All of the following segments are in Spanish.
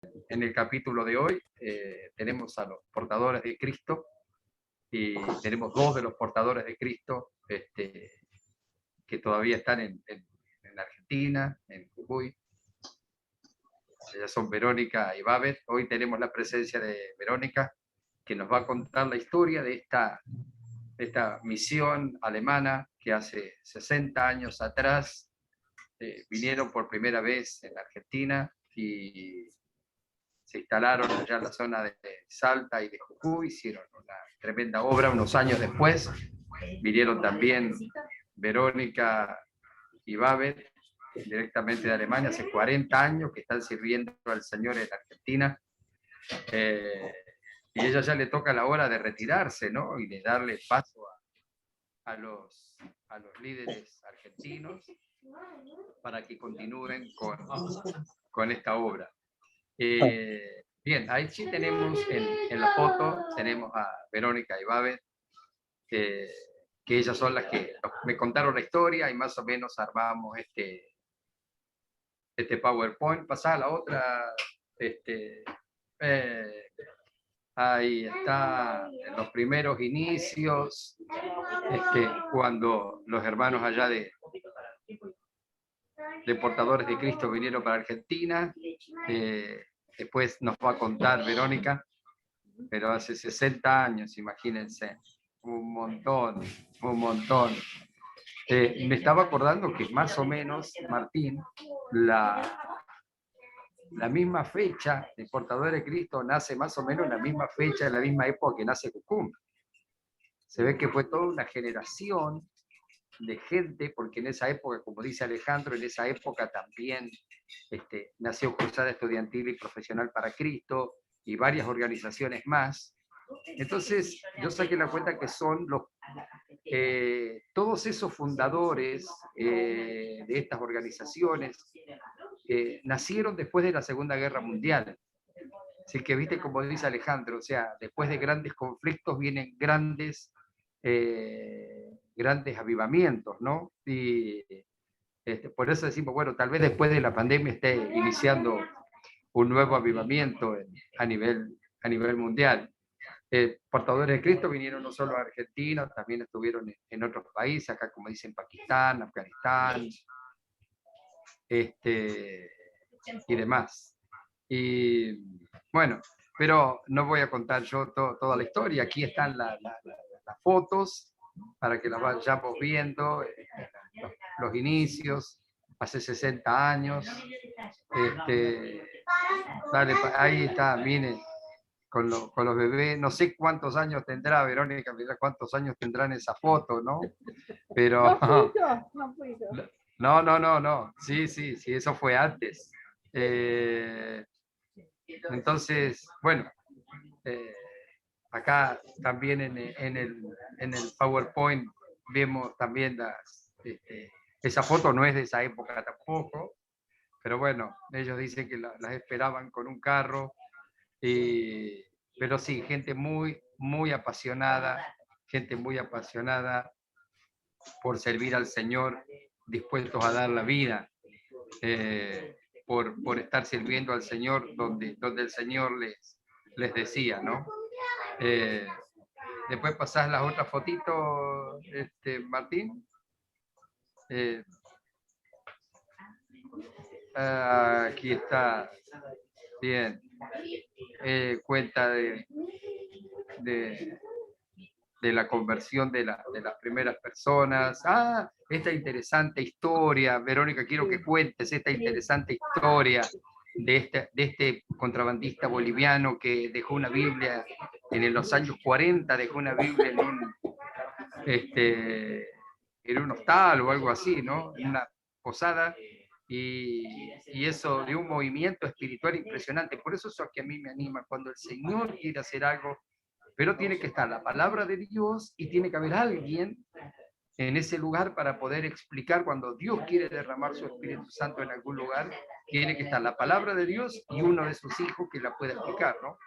En el capítulo de hoy tenemos a los portadores de Cristo y tenemos dos de los portadores de Cristo que todavía están en Argentina, en Jujuy. Ellas son Verónica y Babet. Hoy tenemos la presencia de Verónica, que nos va a contar la historia de esta misión alemana que hace 60 años atrás vinieron por primera vez en Argentina y se instalaron allá en la zona de Salta y de Jujuy, hicieron una tremenda obra. Unos años después vinieron también Verónica y Babet, directamente de Alemania, hace 40 años que están sirviendo al Señor en Argentina. Y a ella ya le toca la hora de retirarse, ¿no? Y de darle paso a los líderes argentinos para que continúen con esta obra. Bien, ahí sí tenemos en la foto, tenemos a Verónica y Babet, que ellas son las que me contaron la historia y más o menos armamos este PowerPoint. Pasá a la otra. Ahí está, en los primeros inicios, cuando los hermanos allá de Portadores de Cristo vinieron para Argentina. Después nos va a contar Verónica, pero hace 60 años, imagínense, un montón. Me estaba acordando que más o menos, Martín, la misma fecha de Portadores de Cristo nace más o menos en la misma fecha, en la misma época que nace Cucum. Se ve que fue toda una generación de gente, porque en esa época, como dice Alejandro, en esa época también nació Cruzada Estudiantil y Profesional para Cristo y varias organizaciones más. Entonces, yo saqué la cuenta que son todos esos fundadores de estas organizaciones nacieron después de la Segunda Guerra Mundial. Así que, viste, como dice Alejandro, o sea, después de grandes conflictos vienen grandes avivamientos, ¿no? Y por eso decimos, bueno, tal vez después de la pandemia esté iniciando un nuevo avivamiento a nivel mundial. Portadores de Cristo vinieron no solo a Argentina, también estuvieron en otros países, acá como dicen, Pakistán, Afganistán, y demás. Y bueno, pero no voy a contar yo toda la historia. Aquí están las fotos para que las vayamos viendo, los inicios, hace 60 años. Dale, ahí está, miren, con los bebés. No sé cuántos años tendrá Verónica, mira cuántos años tendrán esa foto, ¿no? Pero no. Sí, eso fue antes. Entonces, bueno, acá también en el PowerPoint vemos también esa foto no es de esa época tampoco, pero bueno, ellos dicen que las esperaban con un carro, pero sí, gente muy apasionada por servir al Señor, dispuestos a dar la vida por estar sirviendo al Señor donde el Señor les decía, ¿no? Después pasás las otras fotitos, Martín. Aquí está. Bien. Cuenta de la conversión de las primeras personas. Esta interesante historia, Verónica, quiero que cuentes esta interesante historia de este contrabandista boliviano que dejó una Biblia en los años 40, dejó una Biblia en un hostal o algo así, ¿no? En una posada, y eso de un movimiento espiritual impresionante. Por eso que a mí me anima, cuando el Señor quiere hacer algo, pero tiene que estar la palabra de Dios y tiene que haber alguien en ese lugar para poder explicar. Cuando Dios quiere derramar su Espíritu Santo en algún lugar, tiene que estar la palabra de Dios y uno de sus hijos que la pueda explicar, ¿no?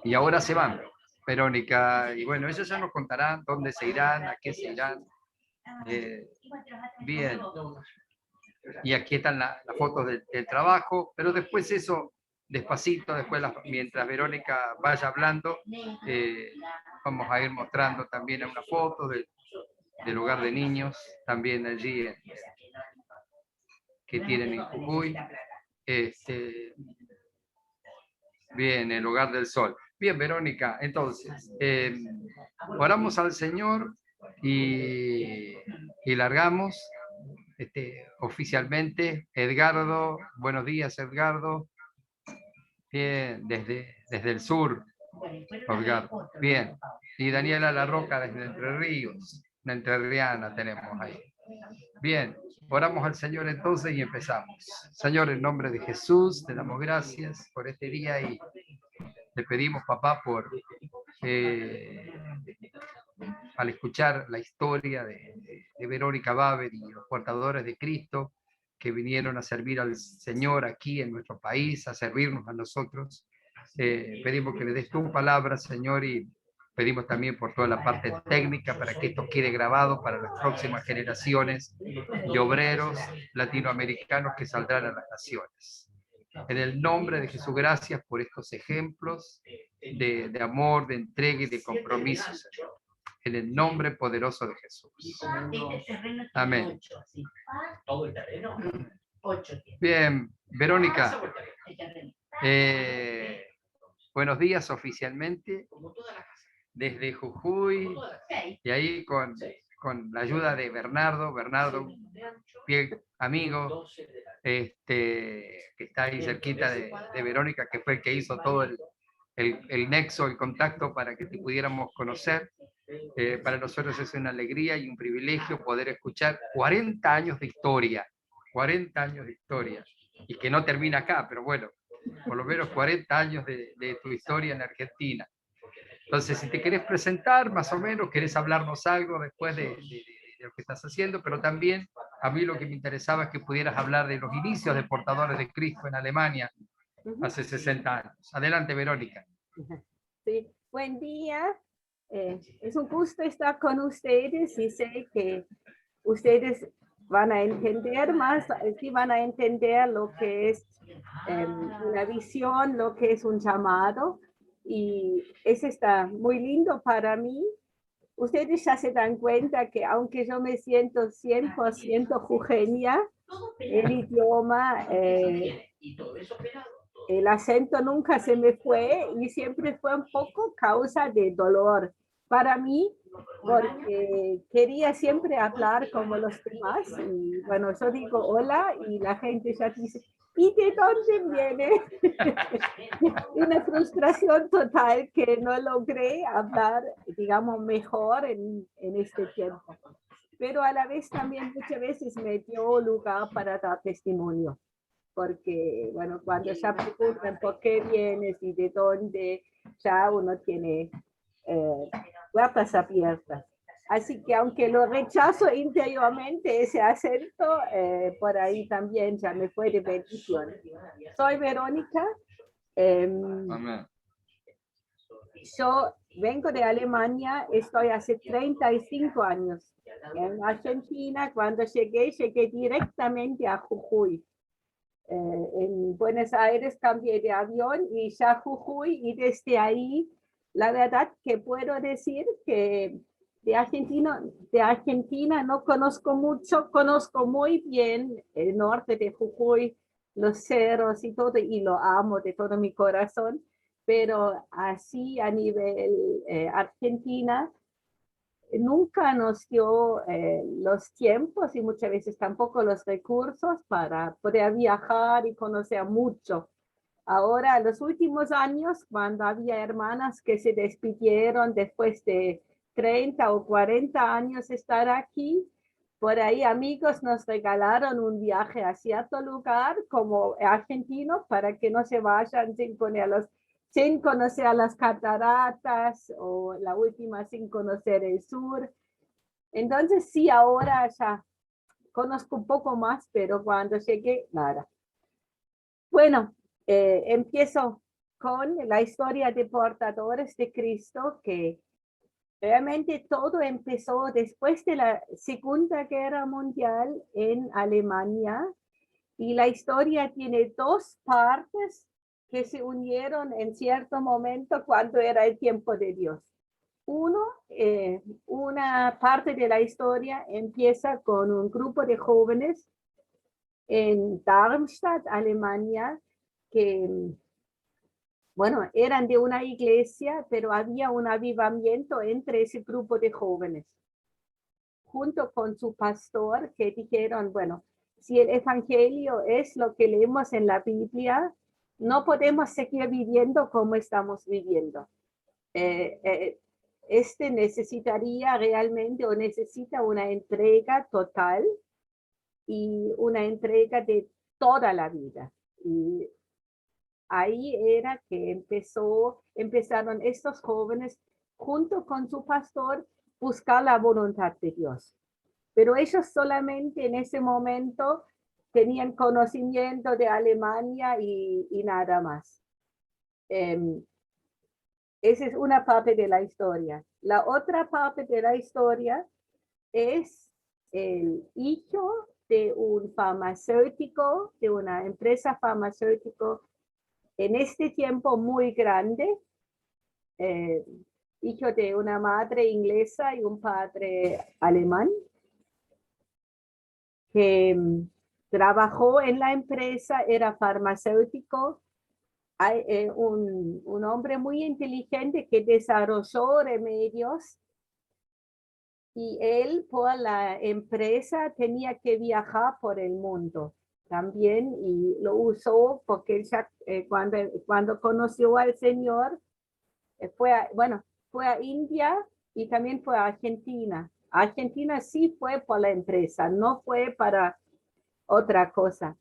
Y ahora se van, Verónica, y bueno, ellos ya nos contarán dónde se irán, a qué se irán. Bien. Y aquí están las fotos del trabajo, pero después eso, despacito, después mientras Verónica vaya hablando, vamos a ir mostrando también una foto del hogar de niños, también allí que tienen en Jujuy. Bien, el hogar del sol. Bien, Verónica, entonces, oramos al Señor y largamos oficialmente. Edgardo, buenos días, Edgardo. Bien, desde el sur, Edgardo. Bien, y Daniela La Roca desde Entre Ríos, una entrerriana tenemos ahí. Bien, oramos al Señor entonces y empezamos. Señor, en nombre de Jesús, te damos gracias por este día y te pedimos, papá, al escuchar la historia de Verónica Baber y los portadores de Cristo que vinieron a servir al Señor aquí en nuestro país, a servirnos a nosotros. Pedimos que le des tu palabra, Señor, y pedimos también por toda la parte técnica para que esto quede grabado para las próximas generaciones de obreros latinoamericanos que saldrán a las naciones. En el nombre de Jesús, gracias por estos ejemplos de amor, de entrega y de compromiso, Señor. En el nombre poderoso de Jesús. Amén. Bien, Verónica. Buenos días oficialmente desde Jujuy y ahí con la ayuda de Bernardo, fiel amigo, que está ahí cerquita de Verónica, que fue el que hizo todo el nexo, el contacto para que te pudiéramos conocer. Para nosotros es una alegría y un privilegio poder escuchar 40 años de historia, 40 años de historia, y que no termina acá, pero bueno, por lo menos 40 años de tu historia en Argentina. Entonces, si te querés presentar, más o menos, querés hablarnos algo después de lo que estás haciendo, pero también a mí lo que me interesaba es que pudieras hablar de los inicios de Portadores de Cristo en Alemania hace 60 años. Adelante, Verónica. Sí, buen día. Es un gusto estar con ustedes y sé que ustedes van a entender más, sí van a entender lo que es una visión, lo que es un llamado, y eso está muy lindo para mí. Ustedes ya se dan cuenta que aunque yo me siento 100% jujeña, el idioma, el acento nunca se me fue y siempre fue un poco causa de dolor para mí, porque quería siempre hablar como los demás. Y bueno, yo digo hola y la gente ya dice, ¿y de dónde viene? Una frustración total que no logré hablar, digamos, mejor en este tiempo. Pero a la vez también muchas veces me dio lugar para dar testimonio. Porque, bueno, cuando ya preguntan por qué vienes y de dónde, ya uno tiene puertas abiertas. Así que aunque lo rechazo interiormente, ese acento, por ahí también ya me fue de bendición. Soy Verónica. Yo vengo de Alemania, estoy hace 35 años en Argentina. Cuando llegué directamente a Jujuy. En Buenos Aires cambié de avión y ya Jujuy, y desde ahí la verdad que puedo decir que de Argentina no conozco mucho, conozco muy bien el norte de Jujuy, los cerros y todo, y lo amo de todo mi corazón, pero así a nivel Argentina nunca nos dio los tiempos y muchas veces tampoco los recursos para poder viajar y conocer mucho. Ahora, los últimos años, cuando había hermanas que se despidieron después de 30 o 40 años estar aquí, por ahí amigos nos regalaron un viaje a cierto lugar como argentinos para que no se vayan sin conocer las cataratas, o la última sin conocer el sur. Entonces sí, ahora ya conozco un poco más, pero cuando llegué, nada. Bueno, empiezo con la historia de Portadores de Cristo, que Realmente todo empezó después de la Segunda Guerra Mundial en Alemania y la historia tiene dos partes que se unieron en cierto momento cuando era el tiempo de Dios. Uno, una parte de la historia empieza con un grupo de jóvenes en Darmstadt, Alemania, que, bueno, eran de una iglesia, pero había un avivamiento entre ese grupo de jóvenes, junto con su pastor, que dijeron, bueno, si el evangelio es lo que leemos en la Biblia, no podemos seguir viviendo como estamos viviendo. Este necesitaría realmente o necesita una entrega total y una entrega de toda la vida. Y ahí era que empezaron estos jóvenes junto con su pastor buscar la voluntad de Dios. Pero ellos solamente en ese momento tenían conocimiento de Alemania y nada más. Esa es una parte de la historia. La otra parte de la historia es el hijo de un farmacéutico, de una empresa farmacéutico en este tiempo muy grande, hijo de una madre inglesa y un padre alemán, que trabajó en la empresa, era farmacéutico. Hay un hombre muy inteligente que desarrolló remedios y él por la empresa tenía que viajar por el mundo también y lo usó porque ya, cuando conoció al Señor, fue a India y también fue a Argentina. Argentina sí fue por la empresa, no fue para otra cosa.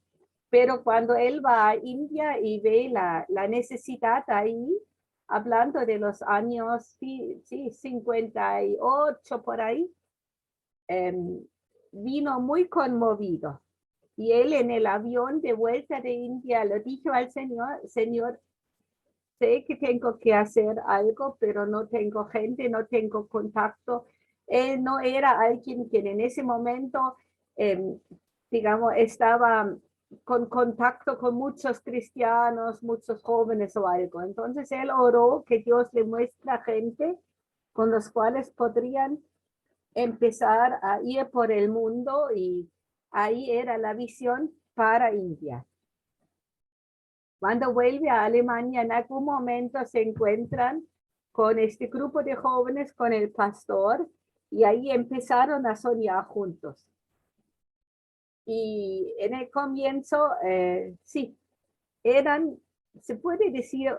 Pero cuando él va a India y ve la necesidad ahí, hablando de los años sí, 58 por ahí, vino muy conmovido. Y él en el avión de vuelta de India le dijo al Señor, Señor, sé que tengo que hacer algo, pero no tengo gente, no tengo contacto. Él no era alguien quien en ese momento, digamos, estaba con contacto con muchos cristianos, muchos jóvenes o algo. Entonces él oró que Dios le muestra gente con los cuales podrían empezar a ir por el mundo y ahí era la visión para India. Cuando vuelve a Alemania, en algún momento se encuentran con este grupo de jóvenes, con el pastor, y ahí empezaron a soñar juntos. Y en el comienzo, sí, eran, se puede decir,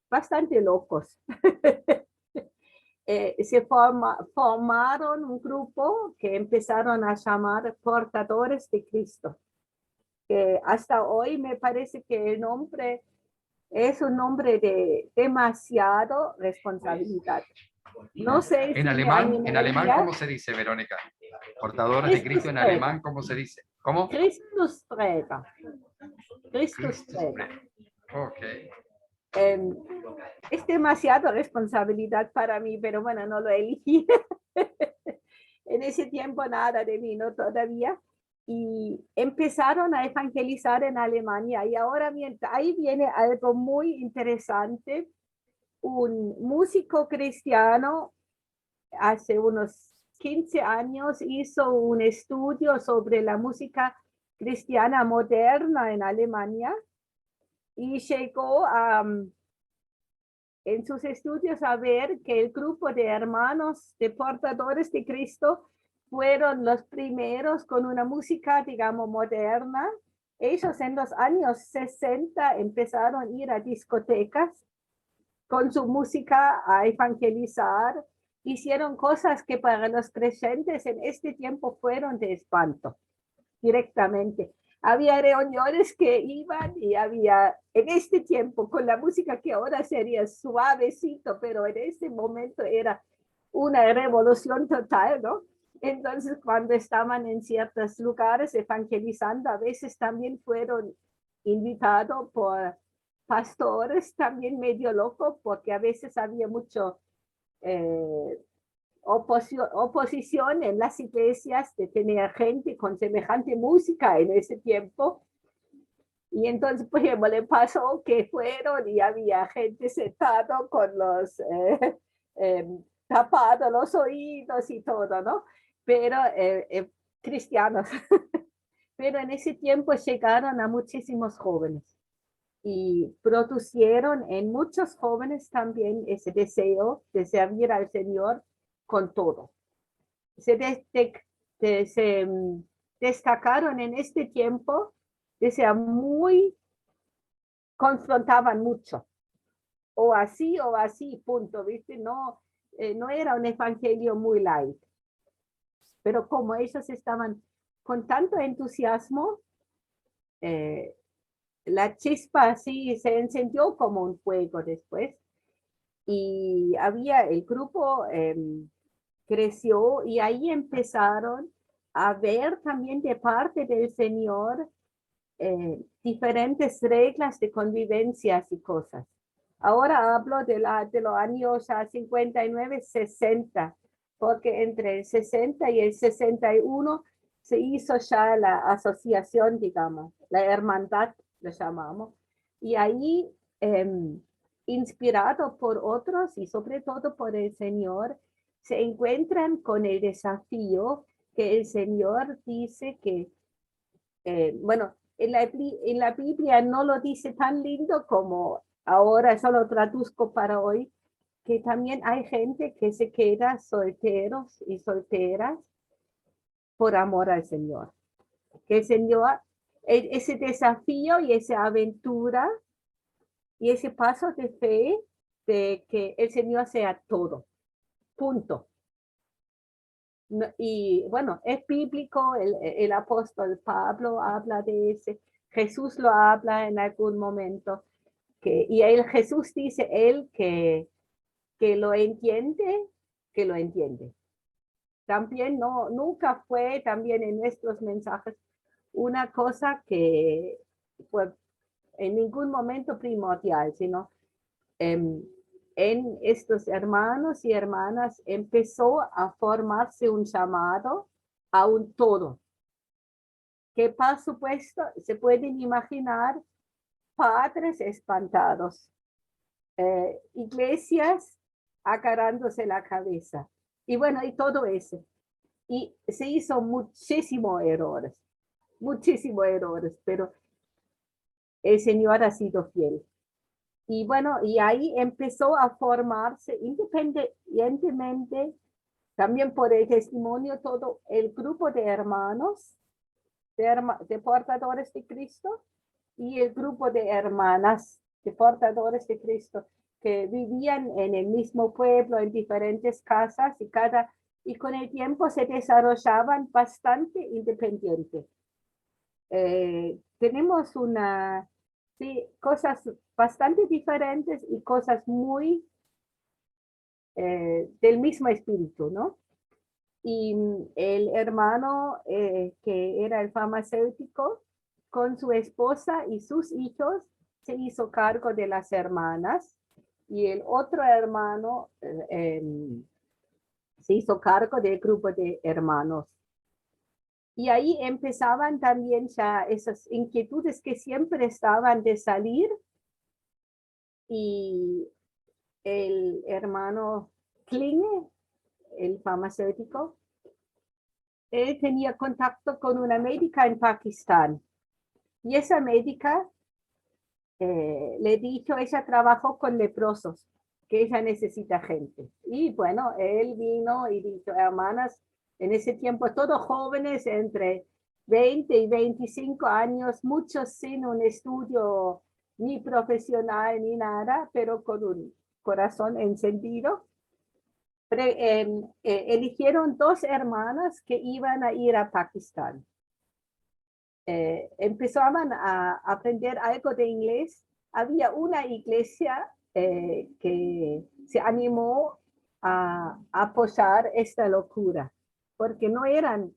bastante locos. Se formaron un grupo que empezaron a llamar portadores de Cristo. Hasta hoy me parece que el nombre es un nombre de demasiado responsabilidad. No sé En si me alemán, animaría. ¿cómo se dice, Verónica? Portadores de Cristo en alemán, ¿cómo se dice? ¿Cómo? Christusträger. Christusträger. Ok. Es demasiado responsabilidad para mí, pero bueno, no lo elegí. En ese tiempo nada de mí, no todavía. Y empezaron a evangelizar en Alemania. Y ahora ahí viene algo muy interesante. Un músico cristiano hace unos 15 años hizo un estudio sobre la música cristiana moderna en Alemania y llegó en sus estudios a ver que el grupo de hermanos de portadores de Cristo fueron los primeros con una música, digamos, moderna. Ellos en los años 60 empezaron a ir a discotecas con su música a evangelizar. Hicieron cosas que para los creyentes en este tiempo fueron de espanto, directamente. Había reuniones que iban y había, en este tiempo, con la música que ahora sería suavecito, pero en ese momento era una revolución total, ¿no? Entonces, cuando estaban en ciertos lugares evangelizando, a veces también fueron invitados por pastores, también medio locos, porque a veces había mucho oposición en las iglesias de tener gente con semejante música en ese tiempo. Y entonces, por ejemplo, le pasó que fueron y había gente sentado con los tapados los oídos y todo, ¿no? Pero cristianos. Pero en ese tiempo llegaron a muchísimos jóvenes y producieron en muchos jóvenes también ese deseo de servir al Señor con todo. Se destacaron en este tiempo, muy confrontaban mucho, o así, punto, ¿viste? No, no era un evangelio muy light, pero como ellos estaban con tanto entusiasmo, la chispa así se encendió como un fuego después, y había el grupo creció, y ahí empezaron a ver también de parte del Señor diferentes reglas de convivencias y cosas. Ahora hablo de los años 59, 60, porque entre el 60 y el 61 se hizo ya la asociación, digamos, la hermandad, lo llamamos, y ahí, inspirado por otros y sobre todo por el Señor, se encuentran con el desafío que el Señor dice que, bueno, en la Biblia no lo dice tan lindo como ahora, yo lo traduzco para hoy, que también hay gente que se queda solteros y solteras por amor al Señor. Que el Señor, ese desafío y esa aventura y ese paso de fe de que el Señor sea todo, punto. Y bueno, es bíblico, el apóstol Pablo habla de ese, Jesús lo habla en algún momento, y Jesús dice él que lo entiende, que lo entiende. También nunca fue también en nuestros mensajes una cosa que fue en ningún momento primordial, sino en estos hermanos y hermanas empezó a formarse un llamado a un todo, que por supuesto se pueden imaginar padres espantados, iglesias agarrándose la cabeza, y bueno, y todo eso. Y se hizo muchísimos errores, pero el Señor ha sido fiel. Y bueno, y ahí empezó a formarse independientemente, también por el testimonio, todo el grupo de hermanos, de portadores de Cristo, y el grupo de hermanas de portadores de Cristo, que vivían en el mismo pueblo, en diferentes casas, y con el tiempo se desarrollaban bastante independiente. Tenemos cosas bastante diferentes y cosas muy del mismo espíritu, ¿no? Y el hermano que era el farmacéutico, con su esposa y sus hijos, se hizo cargo de las hermanas, y el otro hermano se hizo cargo del grupo de hermanos. Y ahí empezaban también ya esas inquietudes que siempre estaban de salir, y el hermano Klinge, el farmacéutico, él tenía contacto con una médica en Pakistán, y esa médica le dijo, ella trabajó con leprosos, que ella necesita gente. Y bueno, él vino y dijo, hermanas, en ese tiempo todos jóvenes entre 20 y 25 años, muchos sin un estudio ni profesional ni nada, pero con un corazón encendido. Eligieron 2 hermanas que iban a ir a Pakistán. Empezaban a aprender algo de inglés. Había una iglesia que se animó a apoyar esta locura, porque no eran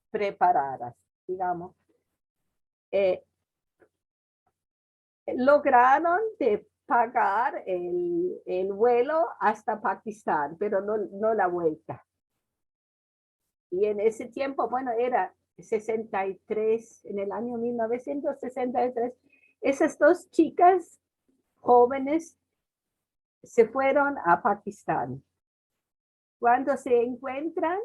preparadas, digamos. Lograron de pagar el vuelo hasta Pakistán, pero no la vuelta. Y en ese tiempo, bueno, era 63, en el año 1963, esas dos chicas jóvenes se fueron a Pakistán. Cuando se encuentran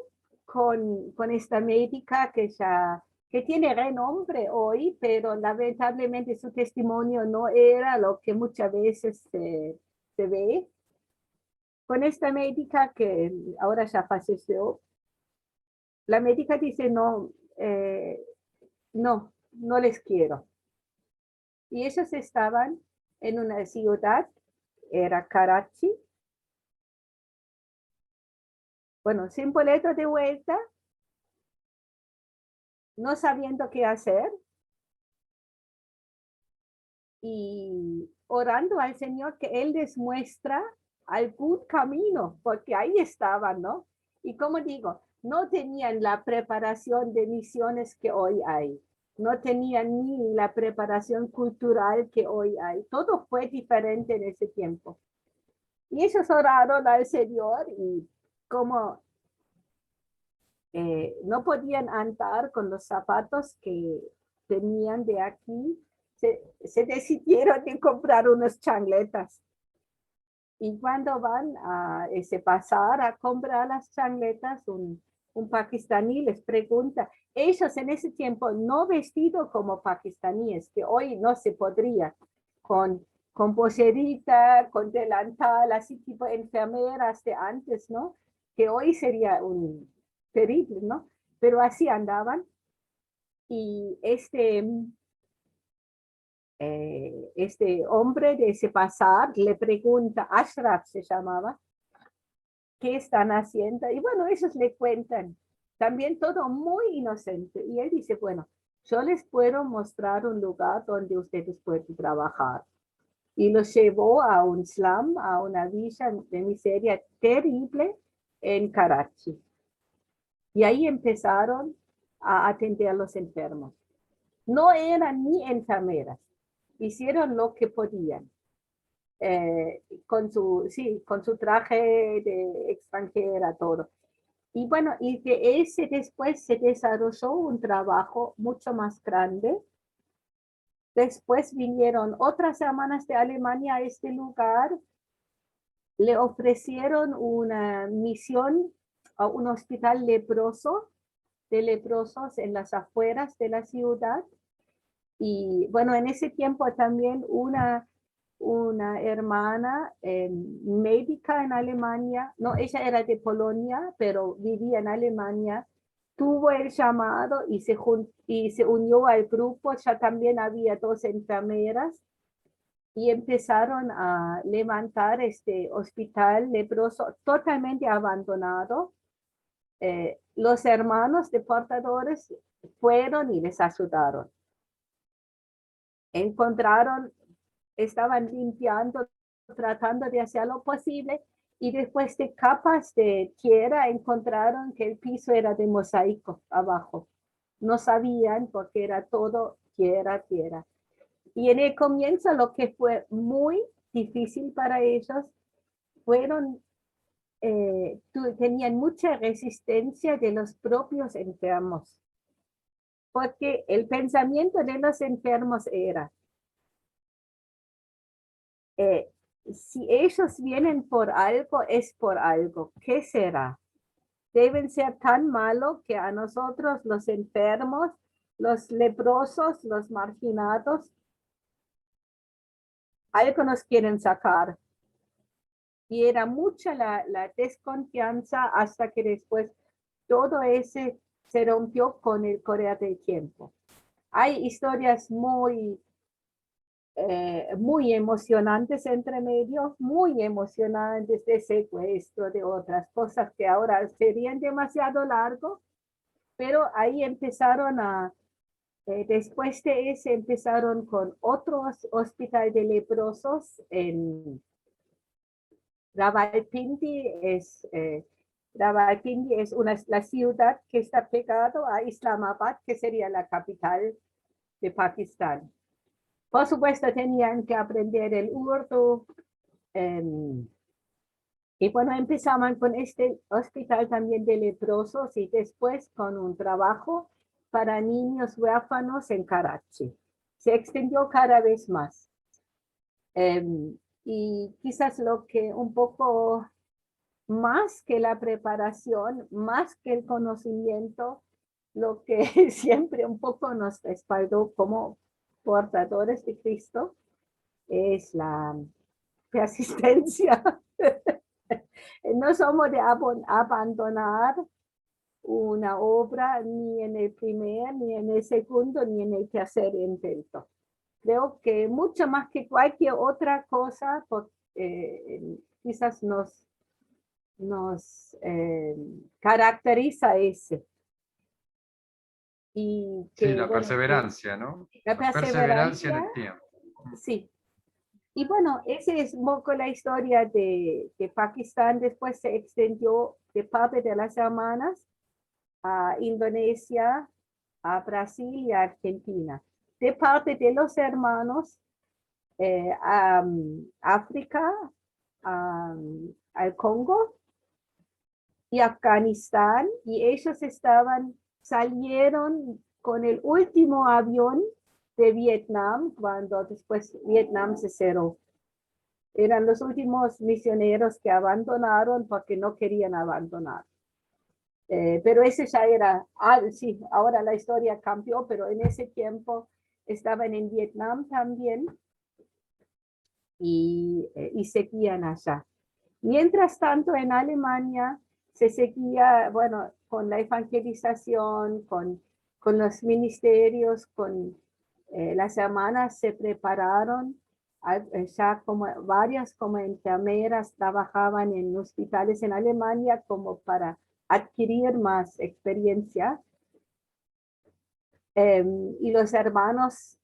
con esta médica que tiene renombre hoy, pero lamentablemente su testimonio no era lo que muchas veces se ve. Con esta médica que ahora ya falleció, la médica dice no, no les quiero. Y ellos estaban en una ciudad, era Karachi. Bueno, sin boleto de vuelta, no sabiendo qué hacer y orando al Señor que Él les muestra algún camino, porque ahí estaban, ¿no? Y como digo, no tenían la preparación de misiones que hoy hay, no tenían ni la preparación cultural que hoy hay, todo fue diferente en ese tiempo. Y ellos oraron al Señor y como no podían andar con los zapatos que tenían de aquí, se decidieron de comprar unas chancletas. Y cuando van a ese pasar a comprar las chancletas, un pakistaní les pregunta, ellos en ese tiempo no vestidos como pakistaníes, que hoy no se podría, con pocherita, con delantal, así tipo enfermeras de antes, ¿no? Que hoy sería un terrible, ¿no? Pero así andaban. Y este hombre de ese pasar le pregunta, Ashraf se llamaba, ¿qué están haciendo? Y bueno, ellos le cuentan, también todo muy inocente. Y él dice, bueno, yo les puedo mostrar un lugar donde ustedes pueden trabajar. Y los llevó a un slum, a una villa de miseria terrible en Karachi. Y ahí empezaron a atender a los enfermos. No eran ni enfermeras, hicieron lo que podían. Con su traje de extranjera, todo. Y bueno, y de ese después se desarrolló un trabajo mucho más grande. Después vinieron otras hermanas de Alemania a este lugar, le ofrecieron una misión a un hospital leproso, de leprosos en las afueras de la ciudad. Y bueno, en ese tiempo también una hermana médica en Alemania, no, ella era de Polonia, pero vivía en Alemania, tuvo el llamado y se unió al grupo, ya también había dos enfermeras y empezaron a levantar este hospital leproso totalmente abandonado. Los hermanos deportadores fueron y les ayudaron. Encontraron, estaban limpiando, tratando de hacer lo posible y después de capas de tierra encontraron que el piso era de mosaico abajo. No sabían porque era todo tierra. Y en el comienzo lo que fue muy difícil para ellos tenían mucha resistencia de los propios enfermos, porque el pensamiento de los enfermos era, si ellos vienen por algo, es por algo. ¿Qué será? Deben ser tan malos que a nosotros, los enfermos, los leprosos, los marginados, algo nos quieren sacar. Y era mucha la desconfianza hasta que después todo ese se rompió con el correr del tiempo. Hay historias muy emocionantes entre medio, muy emocionantes de secuestro, de otras cosas que ahora serían demasiado largo, pero ahí empezaron después de ese empezaron con otros hospitales de leprosos en Rawalpindi. Rawalpindi es la ciudad que está pegado a Islamabad, que sería la capital de Pakistán. Por supuesto, tenían que aprender el urdu. Y bueno, empezaban con este hospital también de leprosos y después con un trabajo para niños huérfanos en Karachi. Se extendió cada vez más. Y quizás lo que un poco más que la preparación, más que el conocimiento, lo que siempre un poco nos respaldó como portadores de Cristo es la persistencia. No somos de abandonar una obra ni en el primer, ni en el segundo, ni en el tercer intento. Creo que mucho más que cualquier otra cosa, quizás nos caracteriza ese. Y Sí, que, la bueno, perseverancia, ¿no? la La perseverancia en perseverancia, el tiempo. sí. Y bueno, esa es un poco la historia de Pakistán. Después se extendió de parte de las hermanas a Indonesia, a Brasil y a Argentina. De parte de los hermanos, a África, al Congo y Afganistán, y ellos salieron con el último avión de Vietnam cuando después Vietnam se cerró. Eran los últimos misioneros que abandonaron porque no querían abandonar. Pero ese ya era, sí, ahora la historia cambió, pero en ese tiempo estaban en Vietnam también y seguían allá. Mientras tanto, en Alemania se seguía, bueno, con la evangelización, con los ministerios, con las hermanas se prepararon, ya como varias como enfermeras trabajaban en hospitales en Alemania como para adquirir más experiencia. Y los hermanos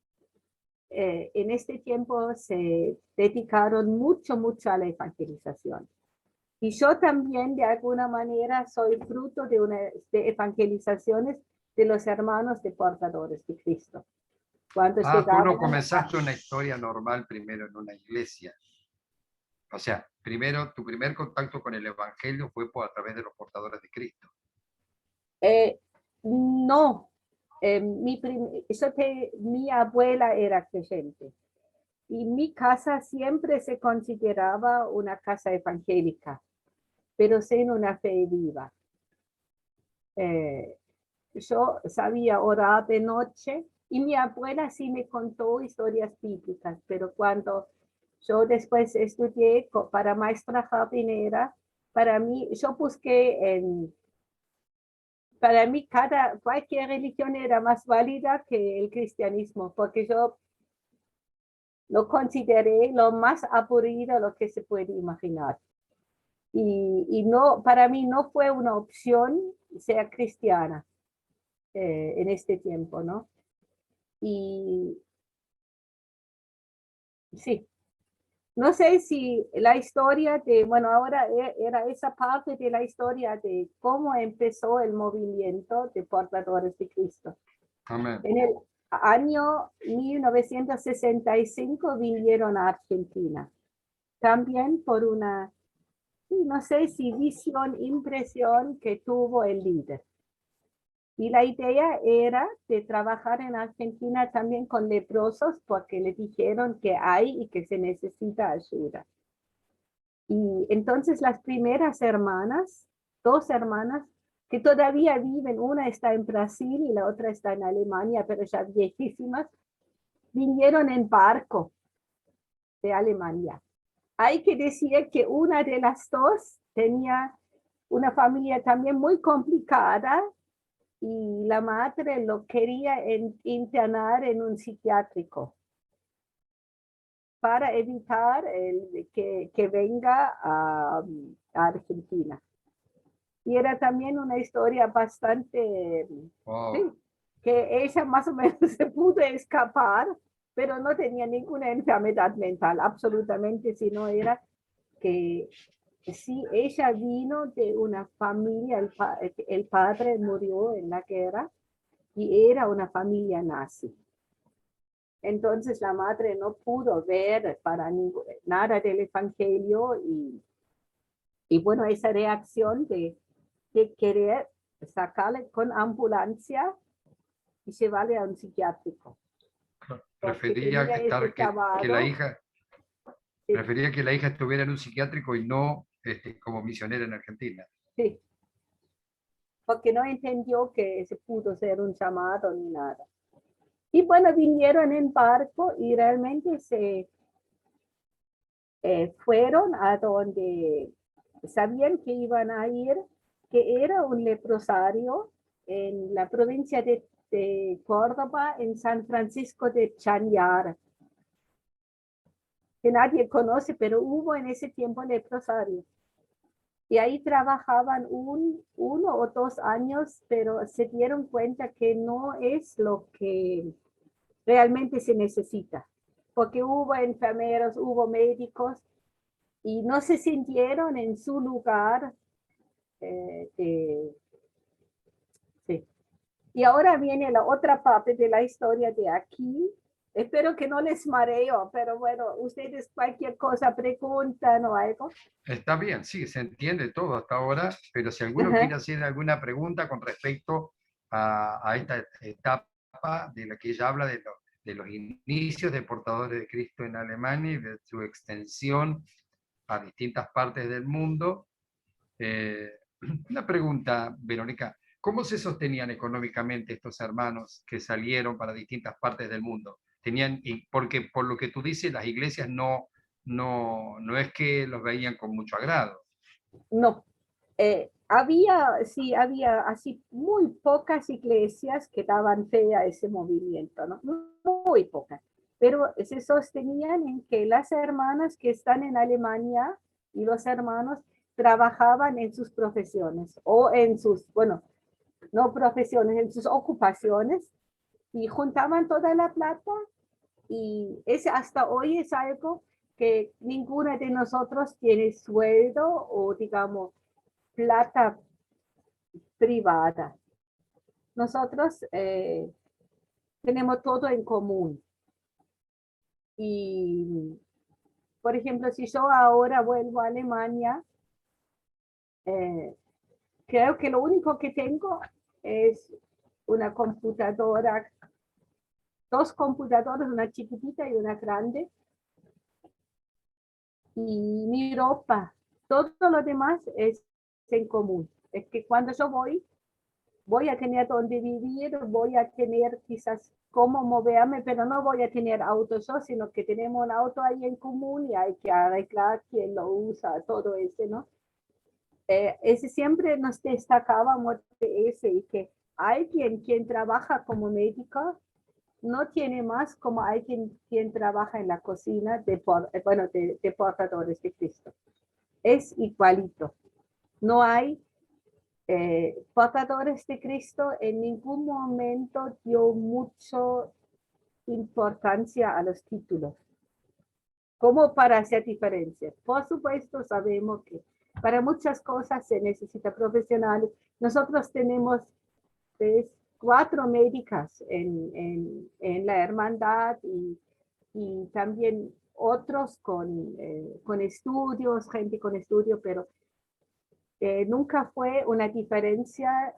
en este tiempo se dedicaron mucho, mucho a la evangelización. Y yo también, de alguna manera, soy fruto de evangelizaciones de los hermanos de portadores de Cristo. Cuando Tú no llegaban comenzaste una historia normal primero en una iglesia. O sea, primero, tu primer contacto con el Evangelio fue a través de los portadores de Cristo. No, mi abuela era creyente y mi casa siempre se consideraba una casa evangélica, pero sin una fe viva. Yo sabía orar de noche y mi abuela sí me contó historias bíblicas, pero cuando yo después estudié para maestra jardinera, para mí, yo busqué para mí cualquier religión era más válida que el cristianismo, porque yo lo consideré lo más aburrido lo que se puede imaginar. Y no, para mí no fue una opción ser cristiana en este tiempo, ¿no? Y sí, no sé si la historia bueno, ahora era esa parte de la historia de cómo empezó el movimiento de portadores de Cristo. Amén. En el año 1965 vinieron a Argentina, también por una, no sé si visión, impresión que tuvo el líder. Y la idea era de trabajar en Argentina también con leprosos porque le dijeron que hay y que se necesita ayuda. Y entonces las primeras hermanas, dos hermanas, que todavía viven, una está en Brasil y la otra está en Alemania, pero ya viejísimas, vinieron en barco de Alemania. Hay que decir que una de las dos tenía una familia también muy complicada y la madre lo quería internar en un psiquiátrico para evitar que venga a Argentina. Y era también una historia bastante, Wow. sí, que ella más o menos se pudo escapar, pero no tenía ninguna enfermedad mental, absolutamente, sino era que sí, ella vino de una familia, el padre murió en la guerra y era una familia nazi. Entonces la madre no pudo ver para nada del Evangelio y bueno, esa reacción de querer sacarle con ambulancia y llevarle a un psiquiátrico. Porque Prefería tenía ese que la llamado. hija, Sí, prefería que la hija estuviera en un psiquiátrico y no como misionera en Argentina. sí, porque no entendió que se pudo ser un llamado ni nada. Y bueno, vinieron en barco y realmente se fueron a donde sabían que iban a ir, que era un leprosario en la provincia de Córdoba, en San Francisco de Chañar, que nadie conoce, pero hubo en ese tiempo leprosario. Y ahí trabajaban 1 o 2 años, pero se dieron cuenta que no es lo que realmente se necesita, porque hubo enfermeros, hubo médicos y no se sintieron en su lugar. Sí. Y ahora viene la otra parte de la historia de aquí. Espero que no les mareo, pero bueno, ustedes cualquier cosa preguntan o algo. Está bien, sí, se entiende todo hasta ahora, pero si alguno quiere Ajá. hacer alguna pregunta con respecto a esta etapa de la que ella habla de los inicios de Portadores de Cristo en Alemania y de su extensión a distintas partes del mundo. Eh, una pregunta, Verónica, ¿cómo se sostenían económicamente estos hermanos que salieron para distintas partes del mundo? Porque por lo que tú dices, las iglesias no es que los veían con mucho agrado. No, había así muy pocas iglesias que daban fe a ese movimiento, ¿no? Muy pocas. Pero se sostenían en que las hermanas que están en Alemania y los hermanos trabajaban en sus profesiones o en sus, bueno, no profesiones, en sus ocupaciones y juntaban toda la plata y ese hasta hoy es algo que ninguna de nosotros tiene sueldo o digamos plata privada. Nosotros tenemos todo en común. Y, por ejemplo, si yo ahora vuelvo a Alemania, eh, creo que lo único que tengo es una computadora, 2 computadoras, una chiquitita y una grande, y mi ropa. Todo lo demás es en común. Es que cuando yo voy a tener donde vivir, voy a tener quizás cómo moverme, pero no voy a tener auto yo, sino que tenemos un auto ahí en común y hay que arreglar quién lo usa, todo ese, ¿no? Ese siempre nos destacábamos de ese y que alguien quien trabaja como médico no tiene más como alguien quien trabaja en la cocina de portadores de Cristo. Es igualito. No hay portadores de Cristo en ningún momento dio mucha importancia a los títulos, como para hacer diferencias. Por supuesto, sabemos que para muchas cosas se necesita profesionales. Nosotros tenemos 4 médicas en la hermandad y también otros con estudios, gente con estudio, pero nunca fue una diferencia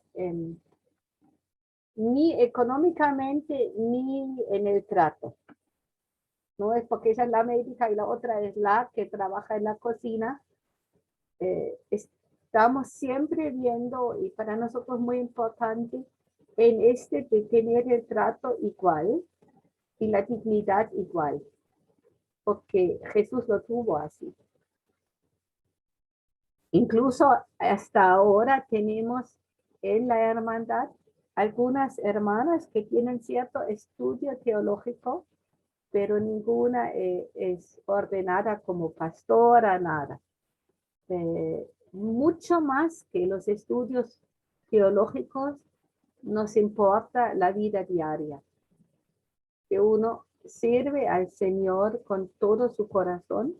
ni económicamente ni en el trato. No es porque ella es la médica y la otra es la que trabaja en la cocina. Estamos siempre viendo, y para nosotros muy importante, en de tener el trato igual y la dignidad igual, porque Jesús lo tuvo así. Incluso hasta ahora tenemos en la hermandad algunas hermanas que tienen cierto estudio teológico, pero ninguna es ordenada como pastora, nada. Mucho más que los estudios teológicos, nos importa la vida diaria, que uno sirve al Señor con todo su corazón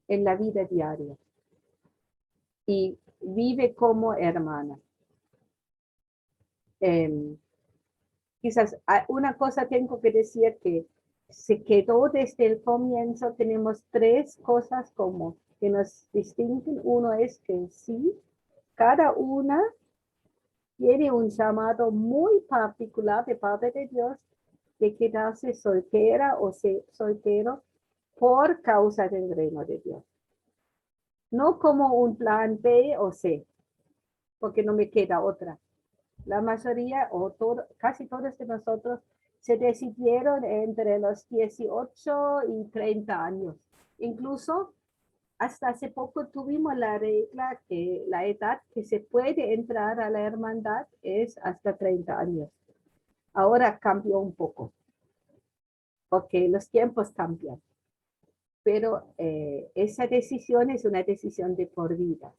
en la vida diaria y vive como hermana. Eh, quizás una cosa tengo que decir que se quedó desde el comienzo. Tenemos tres cosas como que nos distinguen. Uno es que sí, cada una tiene un llamado muy particular de parte de Dios de quedarse soltera o soltero por causa del reino de Dios. No como un plan B o C, porque no me queda otra. La mayoría o casi todos de nosotros se decidieron entre los 18 y 30 años. Incluso hasta hace poco tuvimos la regla que la edad que se puede entrar a la hermandad es hasta 30 años. Ahora cambió un poco, porque los tiempos cambian. Pero esa decisión es una decisión de por vida.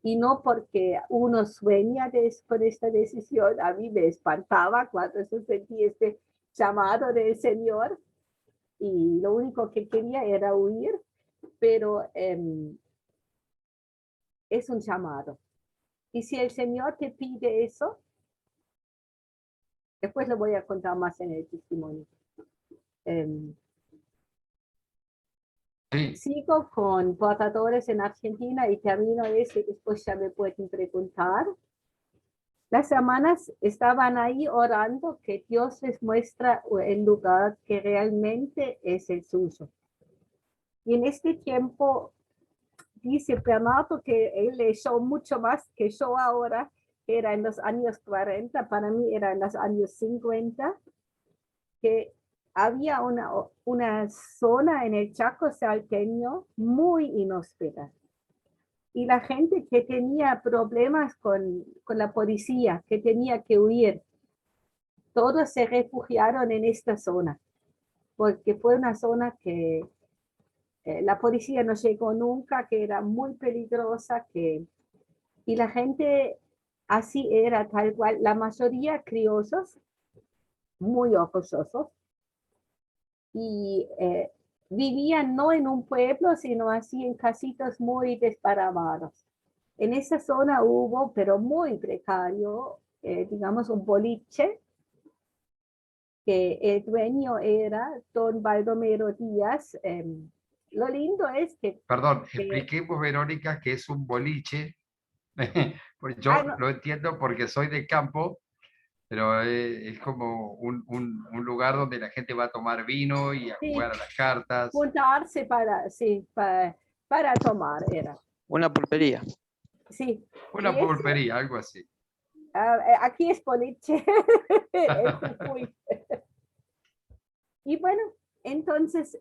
Y no porque uno sueña con esta decisión. A mí me espantaba cuando yo sentí este llamado del Señor y lo único que quería era huir, pero es un llamado. Y si el Señor te pide eso, después lo voy a contar más en el testimonio. Sí, Sigo con portadores en Argentina y termino ese, después ya me pueden preguntar. Las hermanas estaban ahí orando que Dios les muestra el lugar que realmente es el suyo. Y en este tiempo dice Bernardo que él leyó mucho más que yo ahora, que era en los años 40, para mí era en los años 50, que había una zona en el Chaco salteño muy inhóspita. Y la gente que tenía problemas con la policía, que tenía que huir, todos se refugiaron en esta zona, porque fue una zona que la policía no llegó nunca, que era muy peligrosa, y la gente así era tal cual, la mayoría criollos, muy orgullosos, y vivían no en un pueblo, sino así en casitas muy desparramados. En esa zona hubo, pero muy precario, digamos un boliche, que el dueño era don Baldomero Díaz. Lo lindo es que... perdón, expliquemos, Verónica, que es un boliche. Pues yo no, lo entiendo porque soy del campo, pero es como un lugar donde la gente va a tomar vino y a sí, jugar a las cartas. juntarse sí, para tomar era. Una pulpería. Sí, Una y ese, pulpería, algo así. aquí es boliche, en Jujuy. Y bueno, entonces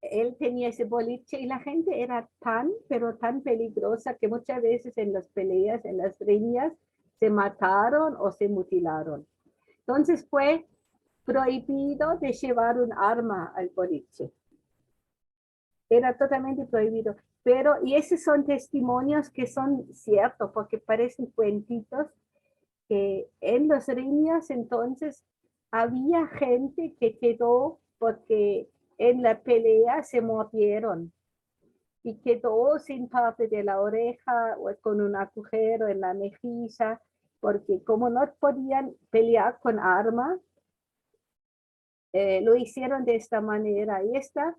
él tenía ese boliche y la gente era tan, pero tan peligrosa que muchas veces en las peleas, en las riñas, se mataron o se mutilaron. Entonces fue prohibido de llevar un arma al boliche. Era totalmente prohibido. Pero, y esos son testimonios que son ciertos, porque parecen cuentitos, que en los riñas entonces había gente que quedó porque en la pelea se mordieron y quedó sin parte de la oreja o con un agujero en la mejilla, porque como no podían pelear con armas, lo hicieron de esta manera. Y esta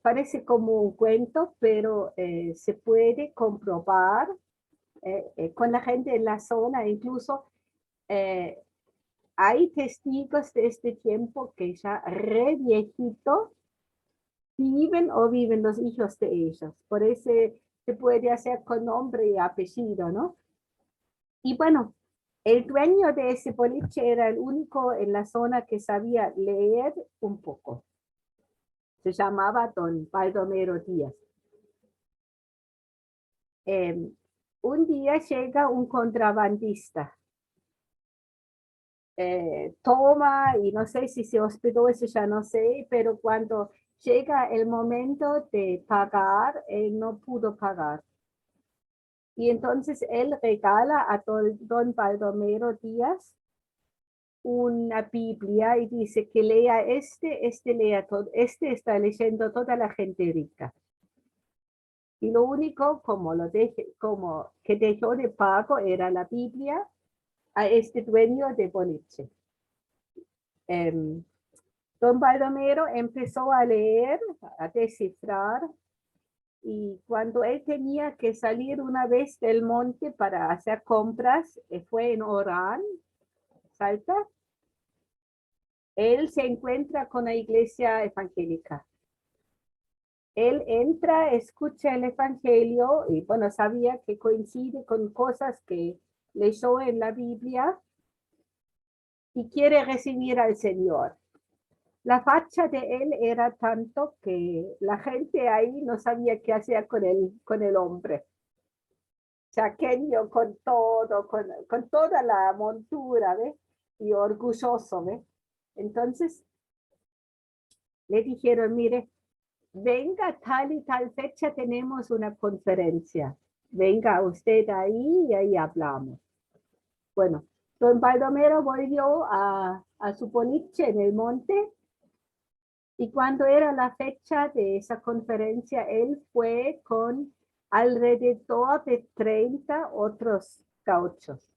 parece como un cuento, pero se puede comprobar con la gente en la zona. Incluso hay testigos de este tiempo que ya re viejito viven los hijos de ellos. Por eso se puede hacer con nombre y apellido, ¿no? Y bueno, el dueño de ese boliche era el único en la zona que sabía leer un poco. Se llamaba don Baldomero Díaz. Un día llega un contrabandista. Toma y no sé si se hospedó, eso ya no sé, pero cuando llega el momento de pagar, él no pudo pagar. Y entonces él regala a don Baldomero Díaz una Biblia y dice que lea lea todo, está leyendo toda la gente rica. Y lo único como que dejó de pago era la Biblia. a este dueño de boliche. Don Baldomero empezó a leer, a descifrar, y cuando él tenía que salir una vez del monte para hacer compras, fue en Orán, Salta, él se encuentra con la iglesia evangélica. Él entra, escucha el evangelio y bueno, sabía que coincide con cosas que leyó en la Biblia y quiere recibir al Señor. La facha de él era tanto que la gente ahí no sabía qué hacer con el hombre. Chaqueño con todo, con toda la montura, ¿ves? Y orgulloso, ¿ves? Entonces le dijeron, mire, venga tal y tal fecha, tenemos una conferencia. Venga usted ahí y ahí hablamos. Bueno, don Baldomero volvió a su boliche en el monte y cuando era la fecha de esa conferencia, él fue con alrededor de 30 otros gauchos.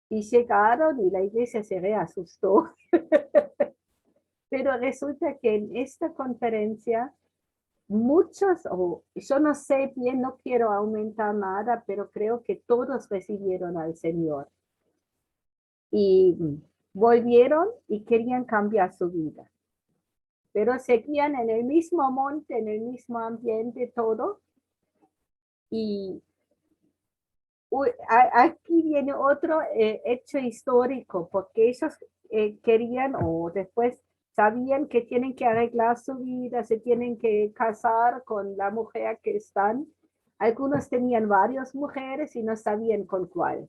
Y llegaron y la iglesia se reasustó. Pero resulta que en esta conferencia muchos, yo no sé bien, no quiero aumentar nada, pero creo que todos recibieron al Señor. Y volvieron y querían cambiar su vida. Pero seguían en el mismo monte, en el mismo ambiente, todo. Y aquí viene otro hecho histórico, porque ellos querían o después sabían que tienen que arreglar su vida, se tienen que casar con la mujer que están. Algunos tenían varias mujeres y no sabían con cuál.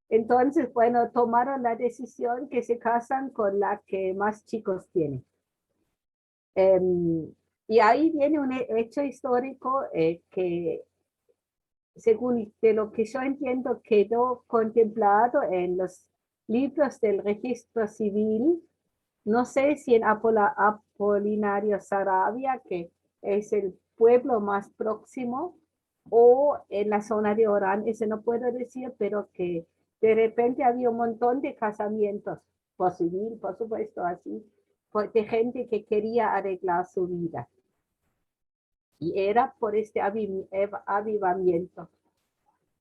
Entonces, bueno, tomaron la decisión que se casan con la que más chicos tiene. Y ahí viene un hecho histórico que, según de lo que yo entiendo, quedó contemplado en los libros del registro civil. No sé si en Apolinario Saravia, que es el pueblo más próximo, o en la zona de Orán, ese no puedo decir, pero que de repente había un montón de casamientos, por civil, por supuesto, así, de gente que quería arreglar su vida. Y era por este avivamiento.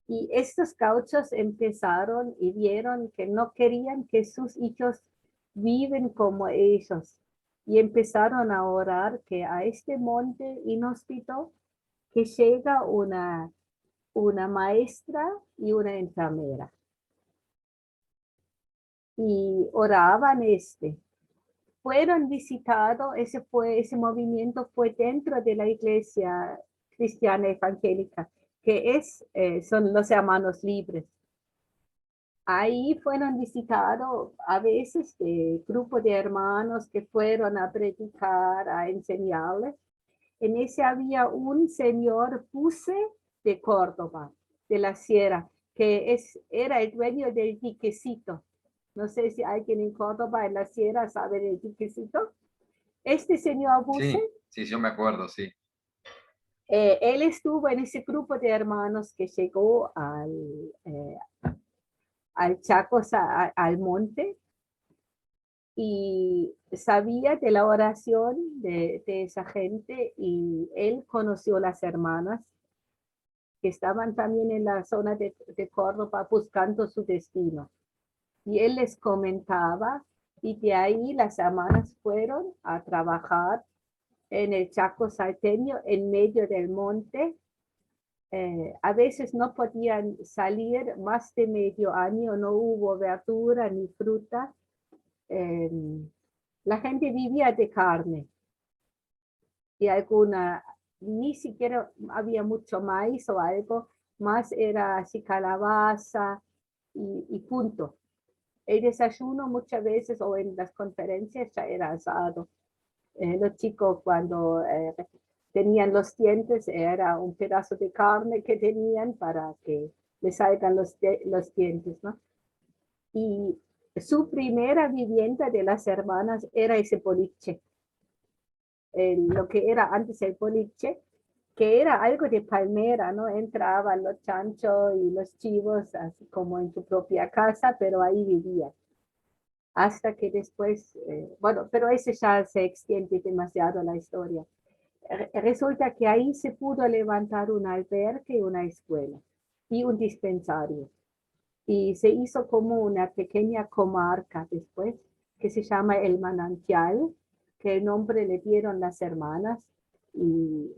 Y estos gauchos empezaron y vieron que no querían que sus hijos viven como ellos. Y empezaron a orar que a este monte inhóspito que llega una maestra y una enfermera. Y oraban fueron visitados, ese movimiento fue dentro de la iglesia cristiana evangélica, que son los hermanos libres. Ahí fueron visitados a veces de grupo de hermanos que fueron a predicar, a enseñarles. En ese había un señor Puse de Córdoba, de la Sierra, que era el dueño del diquecito. No sé si alguien en Córdoba, en la Sierra, sabe del diquecito. Este señor Puse. Sí, yo me acuerdo, sí. Él estuvo en ese grupo de hermanos que llegó al Chaco, al monte, y sabía de la oración de esa gente, y él conoció las hermanas que estaban también en la zona de Córdoba buscando su destino. Y él les comentaba, y de ahí las hermanas fueron a trabajar en el Chaco salteño, en medio del monte. A veces no podían salir más de medio año, no hubo verdura ni fruta. La gente vivía de carne y ni siquiera había mucho maíz o algo, más era así calabaza y punto. El desayuno muchas veces o en las conferencias ya era asado. Los chicos cuando tenían los dientes era un pedazo de carne que tenían para que les salgan los dientes, ¿no? Y su primera vivienda de las hermanas era ese boliche. Lo que era antes el boliche, que era algo de palmera, ¿no? Entraban los chanchos y los chivos, así como en su propia casa, pero ahí vivían. Hasta que después, bueno, pero ese ya se extiende demasiado la historia. Resulta que ahí se pudo levantar un albergue, una escuela y un dispensario. Y se hizo como una pequeña comarca después, que se llama El Manantial, que el nombre le dieron las hermanas. Y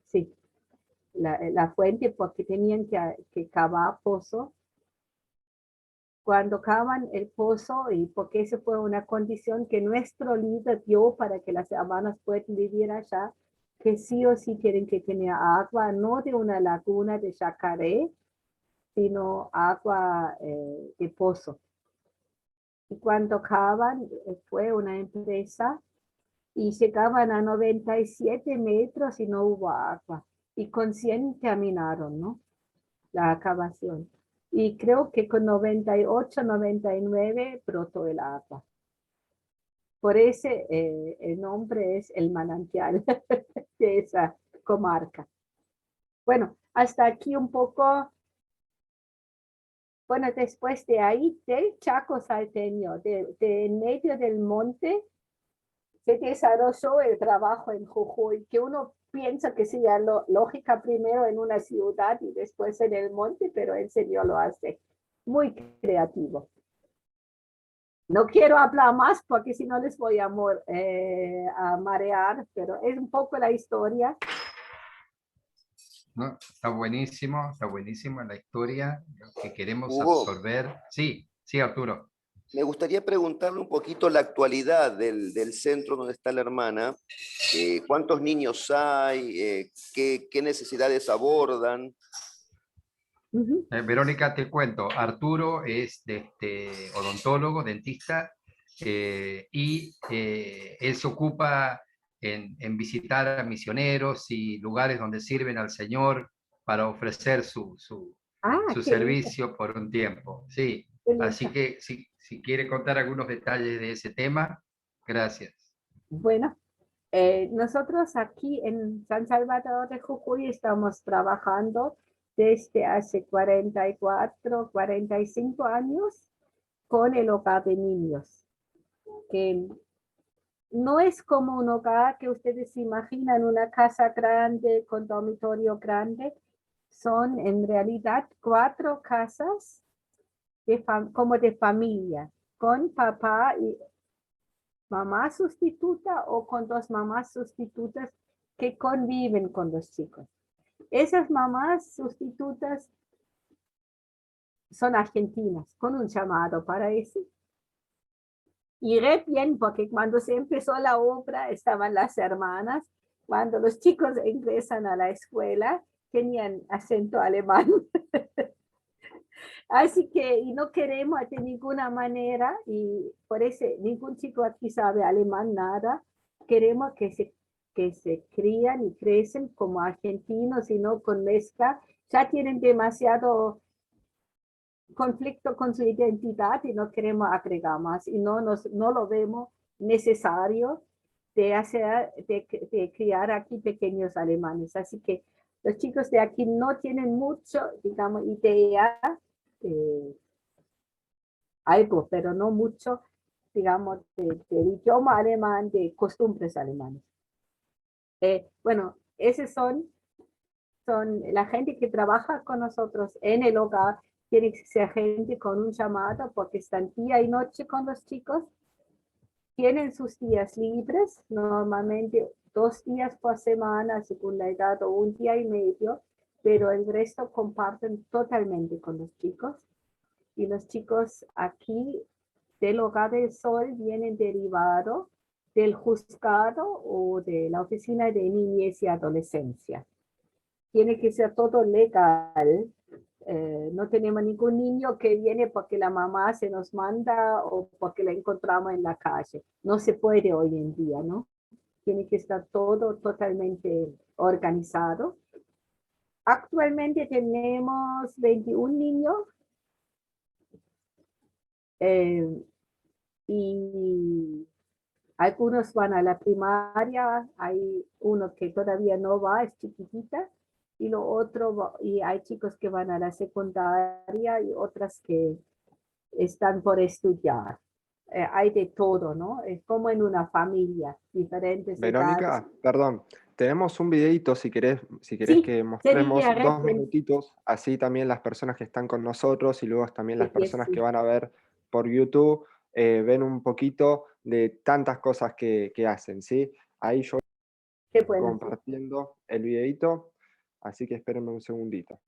sí, la fuente, porque tenían que cavar pozo. Cuando cavan el pozo, y porque esa fue una condición que nuestro líder dio para que las hermanas puedan vivir allá, que sí o sí tienen que tener agua, no de una laguna de Yacaré, sino agua de pozo. Y cuando cavan, fue una empresa, y llegaban a 97 metros y no hubo agua. Y con 100 terminaron, ¿no? La excavación. Y creo que con 98, 99 brotó el agua. Por ese el nombre es El Manantial de esa comarca. Bueno, hasta aquí un poco. Bueno, después de ahí, del Chaco salteño, de en medio del monte, se desarrolló el trabajo en Jujuy, que uno piensa que sería lógica primero en una ciudad y después en el monte, pero el Señor lo hace muy creativo. No quiero hablar más porque si no les voy a marear, pero es un poco la historia. ¿No? Está buenísimo la historia que queremos Hugo, absorber. Sí, sí, Arturo. me gustaría preguntarle un poquito la actualidad del centro donde está la hermana. ¿Cuántos niños hay? ¿Qué necesidades abordan? Verónica, te cuento, Arturo es odontólogo, dentista, y él se ocupa en visitar a misioneros y lugares donde sirven al Señor para ofrecer su Qué lindo, servicio por un tiempo. Sí, qué así lindo. que si quiere contar algunos detalles de ese tema, gracias. Bueno, nosotros aquí en San Salvador de Jujuy estamos trabajando desde hace 44, 45 años con el hogar de niños, que no es como un hogar que ustedes se imaginan, una casa grande con dormitorio grande. Son en realidad 4 casas como de familia, con papá y mamá sustituta o con 2 mamás sustitutas que conviven con los chicos. Esas mamás sustitutas son argentinas, con un llamado para eso. Y re bien, porque cuando se empezó la obra estaban las hermanas. Cuando los chicos ingresan a la escuela, tenían acento alemán. Así que, y no queremos de ninguna manera, y por eso ningún chico aquí sabe alemán nada, queremos que se crían y crecen como argentinos y no con mezcla. Ya tienen demasiado conflicto con su identidad y no queremos agregar más y no lo vemos necesario de criar aquí pequeños alemanes. Así que los chicos de aquí no tienen mucho, digamos, idea, eh, algo, pero no mucho, digamos, del idioma alemán, de costumbres alemanes. Bueno, esos son la gente que trabaja con nosotros en el hogar. Tiene que ser gente con un llamado porque están día y noche con los chicos. Tienen sus días libres, normalmente 2 días por semana, según la edad, o 1 día y medio, pero el resto comparten totalmente con los chicos. Y los chicos aquí del Hogar del Sol vienen derivados del juzgado o de la oficina de niñez y adolescencia. Tiene que ser todo legal. No tenemos ningún niño que viene porque la mamá se nos manda o porque la encontramos en la calle. No se puede hoy en día, ¿no? Tiene que estar todo totalmente organizado. Actualmente tenemos 21 niños y Algunos van a la primaria, hay uno que todavía no va, es chiquitita, y lo otro, y hay chicos que van a la secundaria y otras que están por estudiar. Hay de todo, ¿no? Es como en una familia, diferentes edades. Verónica, perdón, tenemos un videito si querés Sí, que mostremos sería 2 minutitos, así también las personas que están con nosotros y luego también las personas que sí, van a ver por YouTube ven un poquito de tantas cosas que hacen, ¿sí? Ahí yo qué voy bueno. compartiendo el videito, así que espérenme un segundito.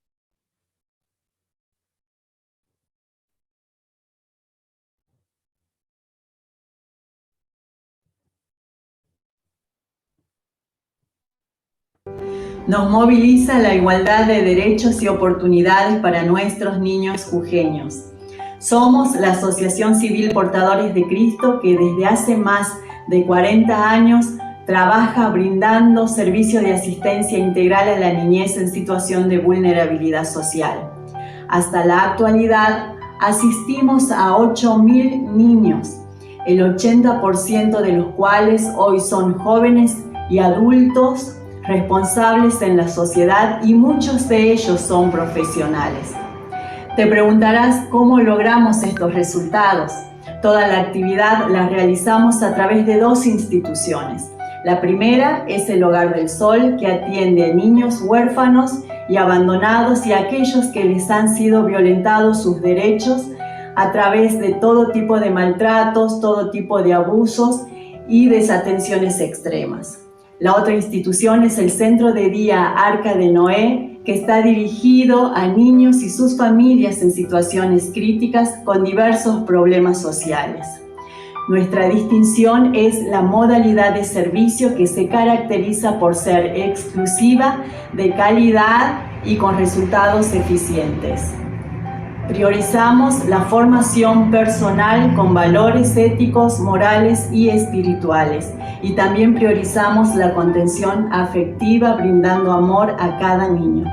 Nos moviliza la igualdad de derechos y oportunidades para nuestros niños jujeños. Somos la Asociación Civil Portadores de Cristo que desde hace más de 40 años trabaja brindando servicio de asistencia integral a la niñez en situación de vulnerabilidad social. Hasta la actualidad asistimos a 8.000 niños, el 80% de los cuales hoy son jóvenes y adultos responsables en la sociedad y muchos de ellos son profesionales. Te preguntarás cómo logramos estos resultados. Toda la actividad la realizamos a través de 2 instituciones. La primera es el Hogar del Sol, que atiende a niños huérfanos y abandonados y a aquellos que les han sido violentados sus derechos a través de todo tipo de maltratos, todo tipo de abusos y desatenciones extremas. La otra institución es el Centro de Día Arca de Noé, que está dirigido a niños y sus familias en situaciones críticas con diversos problemas sociales. Nuestra distinción es la modalidad de servicio que se caracteriza por ser exclusiva, de calidad y con resultados eficientes. Priorizamos la formación personal con valores éticos, morales y espirituales. Y también priorizamos la contención afectiva, brindando amor a cada niño.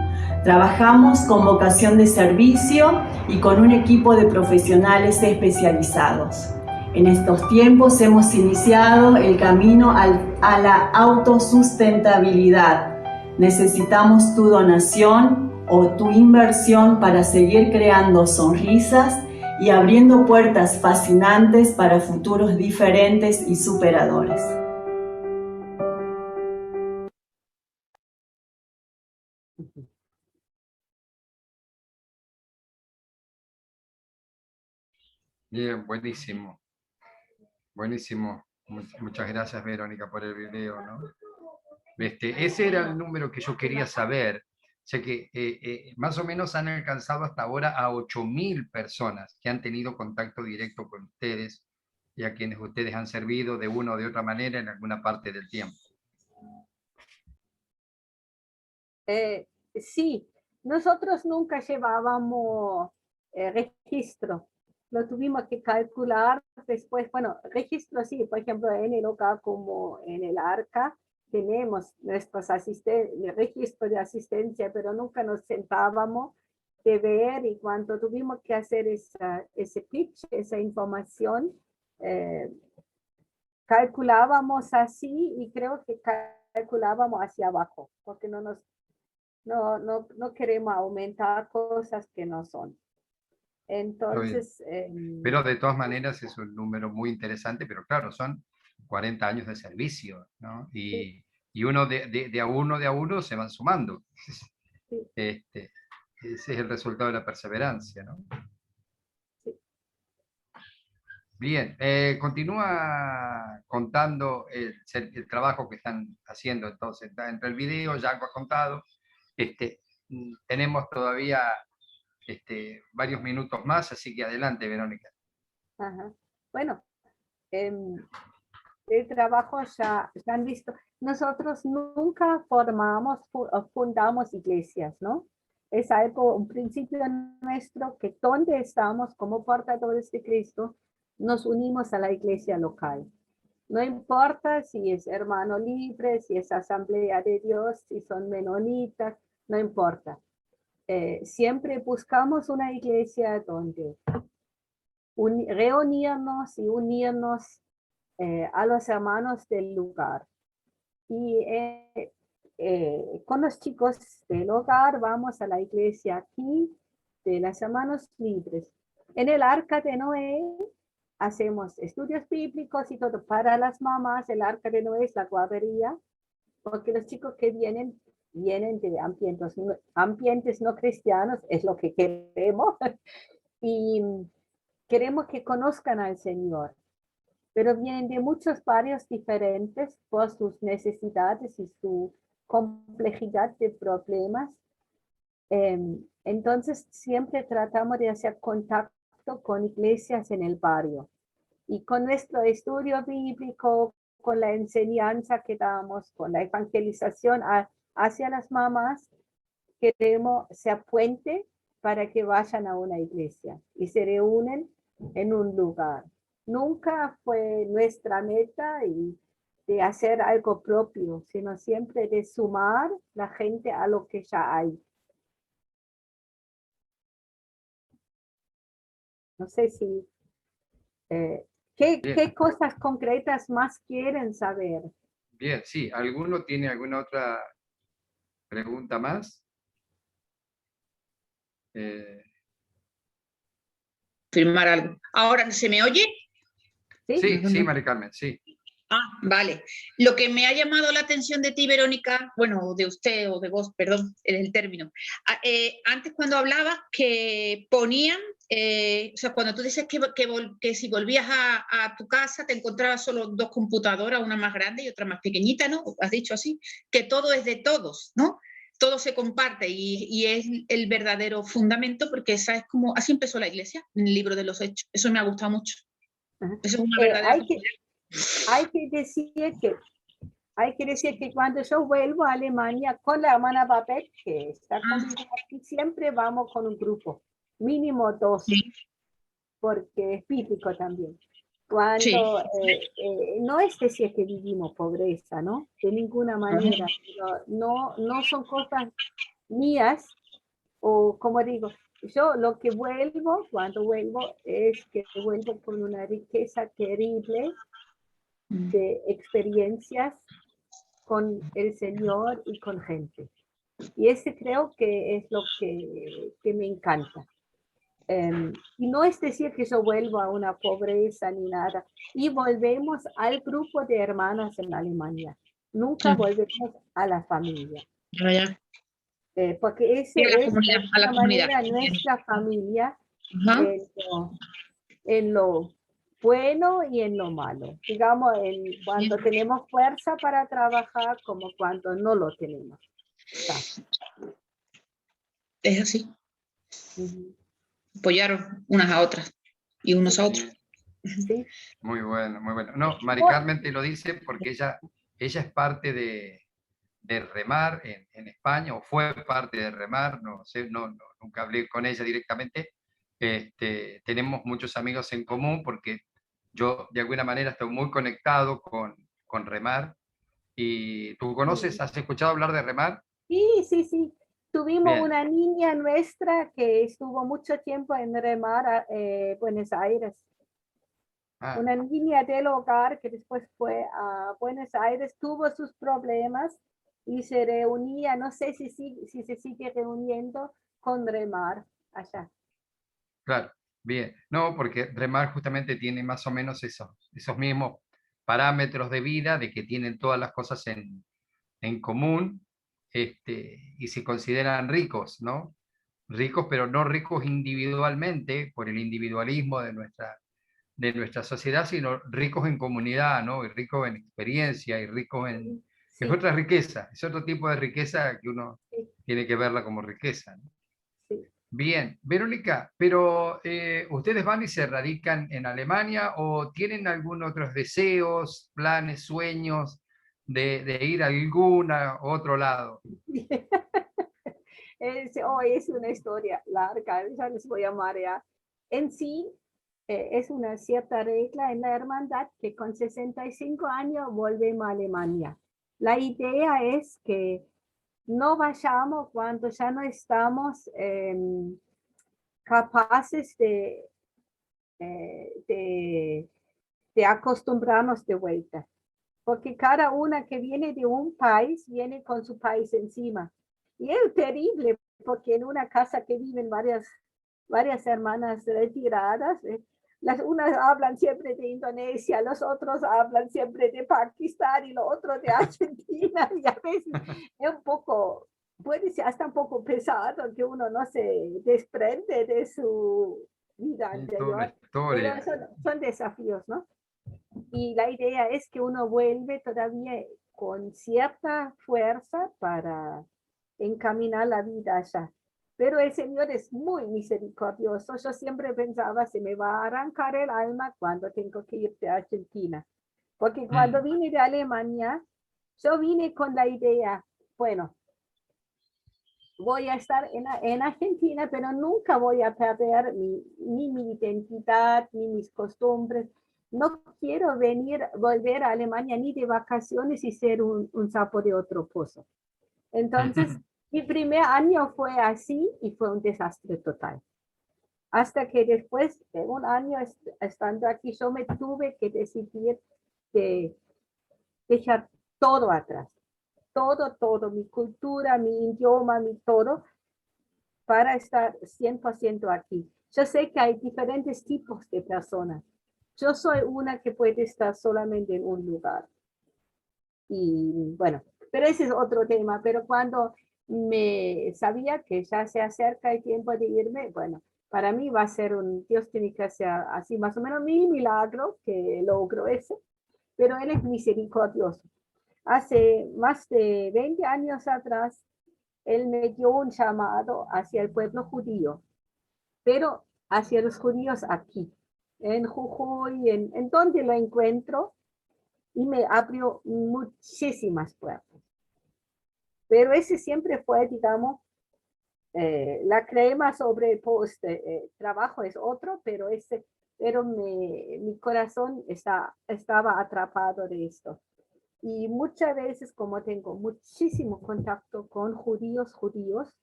Trabajamos con vocación de servicio y con un equipo de profesionales especializados. En estos tiempos hemos iniciado el camino a la autosustentabilidad. Necesitamos tu donación o tu inversión para seguir creando sonrisas y abriendo puertas fascinantes para futuros diferentes y superadores. Bien, buenísimo. Buenísimo. Muchas gracias, Verónica, por el video, ¿no? Ese era el número que yo quería saber. O sea que más o menos han alcanzado hasta ahora a 8.000 personas que han tenido contacto directo con ustedes y a quienes ustedes han servido de una o de otra manera en alguna parte del tiempo. Sí, nosotros nunca llevábamos registro. Lo tuvimos que calcular después. Bueno, registro sí, por ejemplo, en el hogar como en el ARCA, tenemos nuestros registro de asistencia, pero nunca nos sentábamos de ver y cuando tuvimos que hacer ese pitch, esa información, calculábamos así y creo que calculábamos hacia abajo, porque no queremos aumentar cosas que no son. Entonces... pero de todas maneras es un número muy interesante, pero claro, son 40 años de servicio, ¿no? Y uno de a uno se van sumando. Sí. Ese es el resultado de la perseverancia, ¿no? Sí. Bien, continúa contando el trabajo que están haciendo. Entonces, entre el video ya ha contado, tenemos todavía varios minutos más, así que adelante, Verónica. Ajá. Bueno, el trabajo ya han visto. Nosotros nunca fundamos iglesias, ¿no? Es algo, un principio nuestro, que donde estamos como portadores de Cristo, nos unimos a la iglesia local. No importa si es hermano libre, si es asamblea de Dios, si son menonitas, no importa. Siempre buscamos una iglesia donde reunirnos y unirnos a los hermanos del lugar. Y con los chicos del hogar vamos a la iglesia aquí de las Hermanos Libres. En el Arca de Noé hacemos estudios bíblicos y todo para las mamás. El Arca de Noé es la guardería, porque los chicos que vienen de ambientes no cristianos, es lo que queremos, y queremos que conozcan al Señor, pero vienen de muchos barrios diferentes por sus necesidades y su complejidad de problemas. Entonces siempre tratamos de hacer contacto con iglesias en el barrio, y con nuestro estudio bíblico, con la enseñanza que damos, con la evangelización hacia las mamás, queremos ser puente para que vayan a una iglesia y se reúnen en un lugar. Nunca fue nuestra meta de hacer algo propio, sino siempre de sumar la gente a lo que ya hay. No sé si... ¿Qué cosas concretas más quieren saber? Bien, sí. ¿Alguno tiene alguna otra pregunta más? Firmar algo. Ahora, ¿se me oye? Sí, sí, Mari Carmen, sí. Ah, vale. Lo que me ha llamado la atención de ti, Verónica, bueno, de usted o de vos, perdón, el término. Antes cuando hablabas que ponían, o sea, cuando tú dices que si volvías a tu casa te encontrabas solo dos computadoras, una más grande y otra más pequeñita, ¿no? Has dicho así, que todo es de todos, ¿no? Todo se comparte y es el verdadero fundamento, porque esa es como, así empezó la iglesia, en el libro de los Hechos. Eso me ha gustado mucho. Eso es una verdadera hay que decir que cuando yo vuelvo a Alemania con la hermana Babette, que está conmigo aquí, siempre vamos con un grupo, mínimo 2, porque es bíblico también. Cuando no es decir que vivimos pobreza, ¿no? De ninguna manera, pero no son cosas mías, o como digo, yo lo que cuando vuelvo, es que vuelvo con una riqueza terrible de experiencias con el Señor y con gente. Y ese creo que es lo que me encanta. Y no es decir que yo vuelvo a una pobreza ni nada. Y volvemos al grupo de hermanas en Alemania. Nunca volvemos a la familia. Porque ese es de alguna manera nuestra familia, en lo bueno y en lo malo. Digamos, cuando tenemos fuerza para trabajar, como cuando no lo tenemos. Es así. Apoyaron unas a otras y unos a otros. Sí. Muy bueno, muy bueno. No, Mari Carmen te lo dice porque ella es parte de Remar en España, o fue parte de Remar, no sé, nunca hablé con ella directamente. Tenemos muchos amigos en común porque yo de alguna manera estoy muy conectado con Remar. ¿Y tú conoces, has escuchado hablar de Remar? Sí. Tuvimos Bien. una niña nuestra que estuvo mucho tiempo en Remar, Buenos Aires. Una niña del hogar que después fue a Buenos Aires, tuvo sus problemas y se reunía, no sé si se sigue reuniendo con Remar allá. Claro, bien. No, porque Remar justamente tiene más o menos esos mismos parámetros de vida, de que tienen todas las cosas en común, y se consideran ricos, ¿no? Ricos, pero no ricos individualmente por el individualismo de nuestra sociedad, sino ricos en comunidad, ¿no? Y ricos en experiencia, y ricos en... Sí. Es otra riqueza, es otro tipo de riqueza que uno tiene que verla como riqueza, ¿no? Sí. Bien, Verónica, pero ¿ustedes van y se radican en Alemania o tienen algún otros deseos, planes, sueños de ir a algún otro lado? Es una historia larga, ya les voy a marear. En sí, es una cierta regla en la hermandad que con 65 años volvemos a Alemania. La idea es que no vayamos cuando ya no estamos capaces de de acostumbrarnos de vuelta. Porque cada una que viene de un país, viene con su país encima. Y es terrible, porque en una casa que viven varias hermanas retiradas, las unas hablan siempre de Indonesia, los otros hablan siempre de Pakistán y los otros de Argentina, y a veces es un poco, puede ser hasta un poco pesado que uno no se desprende de su vida anterior, pero son desafíos, ¿no? Y la idea es que uno vuelve todavía con cierta fuerza para encaminar la vida allá. Pero el Señor es muy misericordioso. Yo siempre pensaba, se me va a arrancar el alma cuando tengo que ir de Argentina. Porque cuando vine de Alemania, yo vine con la idea, bueno, voy a estar en Argentina, pero nunca voy a perder ni mi identidad, ni mis costumbres. No quiero volver a Alemania ni de vacaciones y ser un sapo de otro pozo. Entonces, mi primer año fue así y fue un desastre total. Hasta que después de un año estando aquí, yo me tuve que decidir de dejar todo atrás. Todo, mi cultura, mi idioma, mi todo, para estar 100% aquí. Yo sé que hay diferentes tipos de personas. Yo soy una que puede estar solamente en un lugar. Y bueno, pero ese es otro tema. Pero cuando me sabía que ya se acerca el tiempo de irme, bueno, para mí va a ser Dios tiene que hacer así más o menos mi milagro, que logro eso, pero Él es misericordioso. Hace más de 20 años atrás, Él me dio un llamado hacia el pueblo judío, pero hacia los judíos aquí, en Jujuy, en donde lo encuentro, y me abrió muchísimas puertas. Pero ese siempre fue, digamos, la crema sobre el postre. Trabajo es otro, pero mi corazón estaba atrapado de esto. Y muchas veces, como tengo muchísimo contacto con judíos,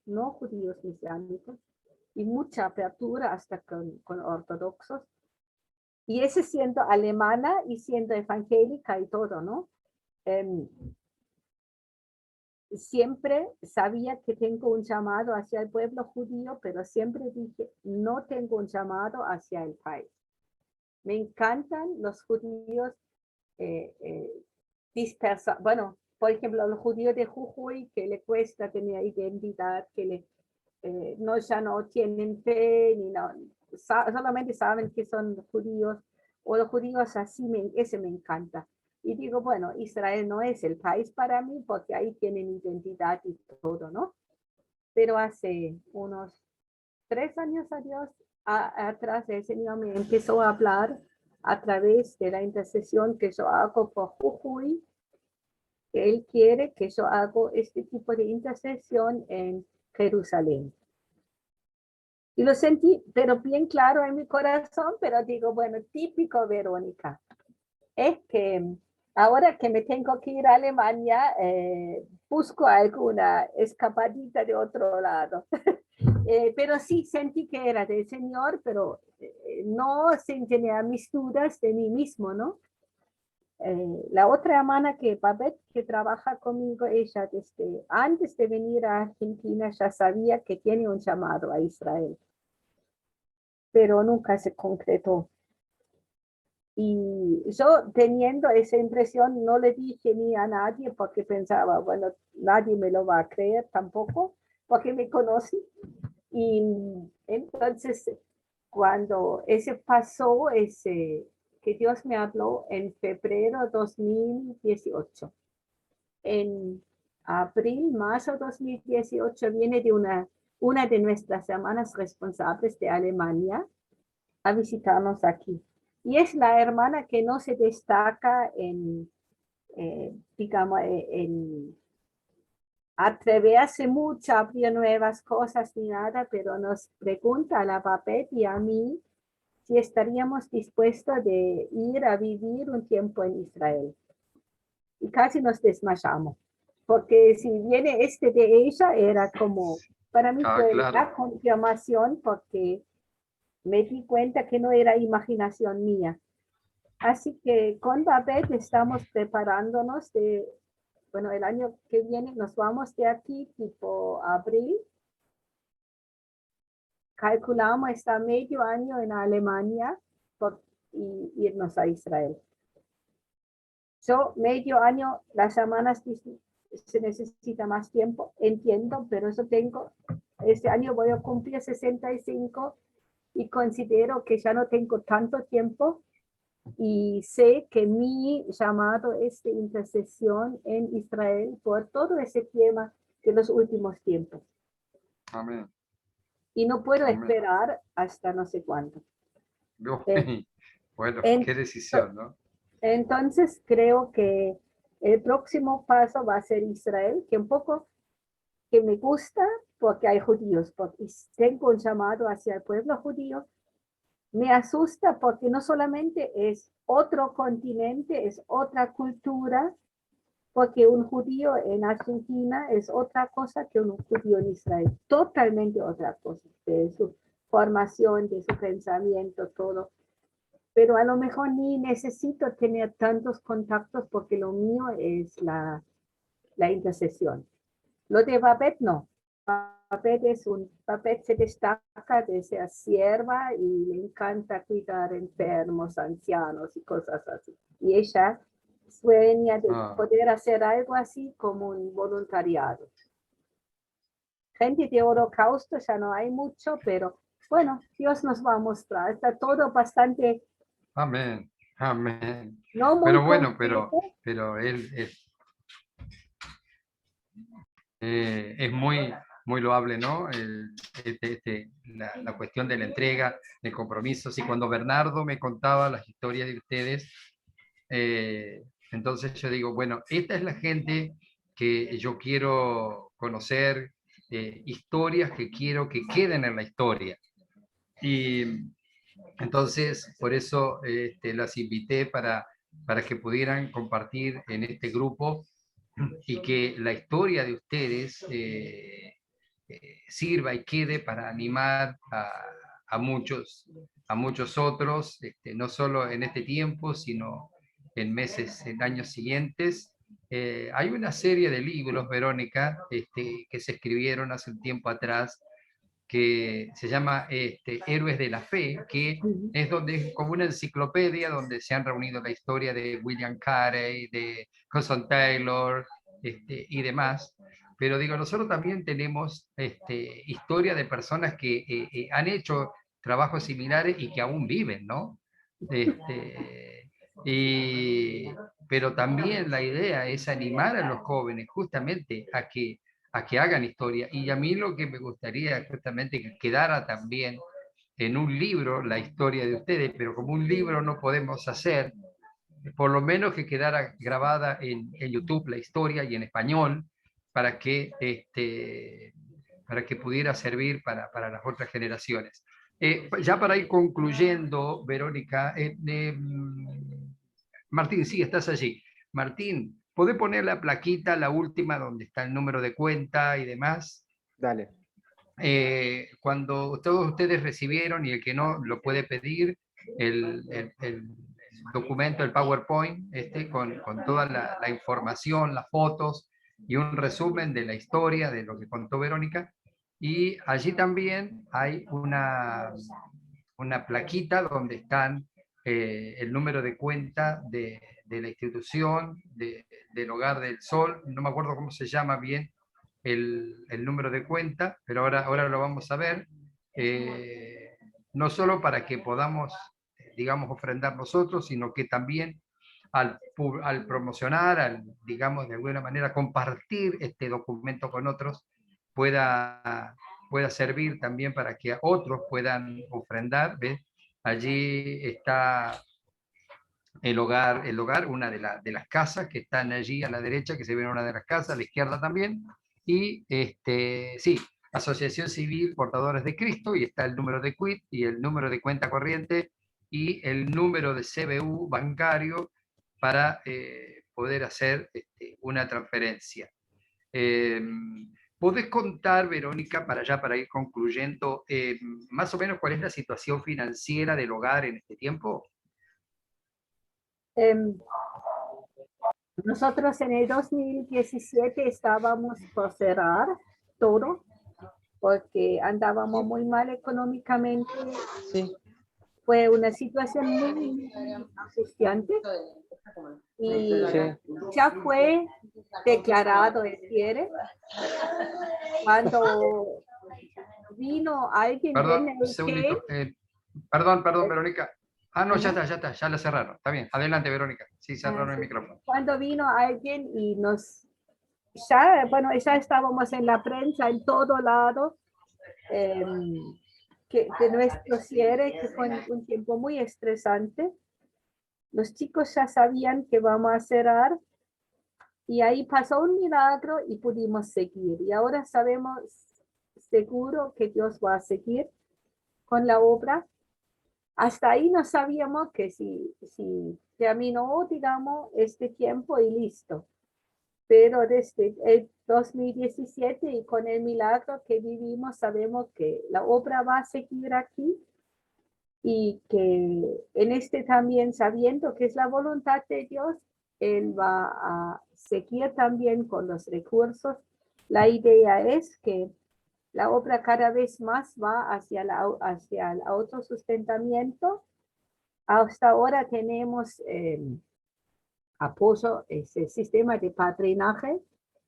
no judíos mesiánicos, y mucha apertura hasta con ortodoxos, y ese siendo alemana y siendo evangélica y todo, ¿no? Siempre sabía que tengo un llamado hacia el pueblo judío, pero siempre dije, no tengo un llamado hacia el país. Me encantan los judíos dispersados. Bueno, por ejemplo, los judíos de Jujuy, que le cuesta tener identidad, que ya no tienen fe, ni no, solamente saben que son judíos, o los judíos así, ese me encanta. Y digo, bueno, Israel no es el país para mí porque ahí tienen identidad y todo, ¿no? Pero hace unos 3 años atrás el Señor me empezó a hablar a través de la intercesión que yo hago por Jujuy, que Él quiere que yo haga este tipo de intercesión en Jerusalén. Y lo sentí, pero bien claro en mi corazón, pero digo, bueno, típico Verónica. Es que ahora que me tengo que ir a Alemania, busco alguna escapadita de otro lado. Pero sí sentí que era del Señor, pero no sin tener mis dudas de mí mismo, ¿no? La otra hermana Babette, que trabaja conmigo, ella desde antes de venir a Argentina ya sabía que tiene un llamado a Israel, pero nunca se concretó. Y yo teniendo esa impresión no le dije ni a nadie porque pensaba, bueno, nadie me lo va a creer tampoco porque me conoce. Y entonces cuando pasó, que Dios me habló en febrero 2018. En abril, marzo 2018 viene de una de nuestras hermanas responsables de Alemania a visitarnos aquí. Y es la hermana que no se destaca digamos, en atreverse mucho a abrir nuevas cosas ni nada, pero nos pregunta a la Babette y a mí si estaríamos dispuestos de ir a vivir un tiempo en Israel. Y casi nos desmayamos, porque si viene de ella, era como, para mí fue la confirmación, porque me di cuenta que no era imaginación mía. Así que con Babette estamos preparándonos bueno, el año que viene nos vamos de aquí tipo abril. Calculamos estar medio año en Alemania y irnos a Israel. Yo medio año, las semanas se necesita más tiempo, entiendo, pero eso tengo, este año voy a cumplir 65 y considero que ya no tengo tanto tiempo y sé que mi llamado es de intercesión en Israel por todo ese tema de los últimos tiempos. Amén. Y no puedo Amén. esperar hasta no sé cuánto. Bueno, En- qué decisión, ¿no? Entonces creo que el próximo paso va a ser Israel, que un poco que me gusta porque hay judíos, porque tengo un llamado hacia el pueblo judío. Me asusta porque no solamente es otro continente, es otra cultura, porque un judío en Argentina es otra cosa que un judío en Israel, totalmente otra cosa, de su formación, de su pensamiento, todo. Pero a lo mejor ni necesito tener tantos contactos porque lo mío es la intercesión. Lo de Babette no. Babette se destaca de ser sierva y le encanta cuidar enfermos, ancianos y cosas así. Y ella sueña de poder hacer algo así como un voluntariado. Gente de holocausto ya no hay mucho, pero bueno, Dios nos va a mostrar. Está todo bastante... Amén, amén. No muy Pero bueno, concreto. pero él es muy, muy loable, ¿no? La cuestión de la entrega, de compromisos. Y cuando Bernardo me contaba las historias de ustedes, entonces yo digo, bueno, esta es la gente que yo quiero conocer, historias que quiero que queden en la historia. Y entonces, por eso las invité para que pudieran compartir en este grupo y que la historia de ustedes sirva y quede para animar a muchos otros, no solo en este tiempo, sino en meses, en años siguientes. Hay una serie de libros, Verónica, que se escribieron hace un tiempo atrás, que se llama Héroes de la Fe, que es como una enciclopedia donde se han reunido la historia de William Carey, de Hudson Taylor y demás. Pero digo, nosotros también tenemos historia de personas que han hecho trabajos similares y que aún viven, ¿no? Pero también la idea es animar a los jóvenes justamente a que hagan historia. Y a mí lo que me gustaría justamente que quedara también en un libro la historia de ustedes, pero como un libro no podemos hacer, por lo menos que quedara grabada en YouTube la historia y en español para que, para que pudiera servir para las otras generaciones. Ya para ir concluyendo, Verónica, Martín, sí, estás allí. Martín, ¿podés poner la plaquita, la última, donde está el número de cuenta y demás? Dale. Cuando todos ustedes recibieron, y el que no lo puede pedir, el documento, el PowerPoint, con toda la información, las fotos y un resumen de la historia, de lo que contó Verónica. Y allí también hay una plaquita donde están el número de cuenta de la institución, del Hogar del Sol, no me acuerdo cómo se llama bien el número de cuenta, pero ahora lo vamos a ver, no solo para que podamos, digamos, ofrendar nosotros, sino que también al promocionar, digamos, de alguna manera compartir este documento con otros, pueda servir también para que otros puedan ofrendar. ¿Ves? Allí está el hogar, una de las casas que están allí a la derecha, que se ve en una de las casas, a la izquierda también, y sí, Asociación Civil Portadores de Cristo, y está el número de quit y el número de cuenta corriente y el número de CBU bancario para poder hacer una transferencia. ¿Podés contar, Verónica, para ir concluyendo, más o menos cuál es la situación financiera del hogar en este tiempo? Em, Nosotros en el 2017 estábamos por cerrar todo porque andábamos muy mal económicamente. Sí. Fue una situación muy angustiante y ya fue declarado el cierre. Cuando vino alguien de Perdón, un Neuquén, segundito. Perdón, Verónica. Ah, no, ya está, ya lo cerraron. Está bien, adelante, Verónica. Sí, cerraron el micrófono. cuando vino alguien y ya estábamos en la prensa en todo lado, de nuestro cierre, que fue un tiempo muy estresante. Los chicos ya sabían que vamos a cerrar y ahí pasó un milagro y pudimos seguir. Y ahora sabemos seguro que Dios va a seguir con la obra. Hasta ahí no sabíamos que si terminó, digamos, este tiempo y listo. Pero desde el 2017 y con el milagro que vivimos, sabemos que la obra va a seguir aquí y que en este también, sabiendo que es la voluntad de Dios, Él va a seguir también con los recursos. La idea es que la obra cada vez más va hacia el autosustentamiento. Hasta ahora tenemos apoyo, ese sistema de padrinaje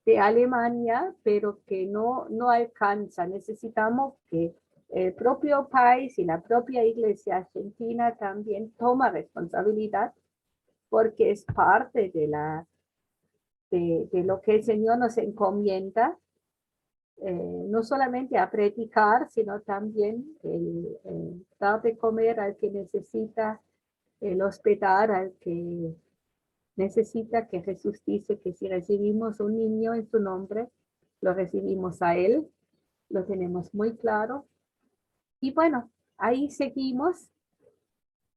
de Alemania, pero que no alcanza. Necesitamos que el propio país y la propia Iglesia Argentina también toma responsabilidad, porque es parte de lo que el Señor nos encomienda, no solamente a predicar, sino también el dar de comer al que necesita, el hospedar al que necesita, que Jesús dice que si recibimos un niño en su nombre, lo recibimos a Él, lo tenemos muy claro. Y bueno, ahí seguimos.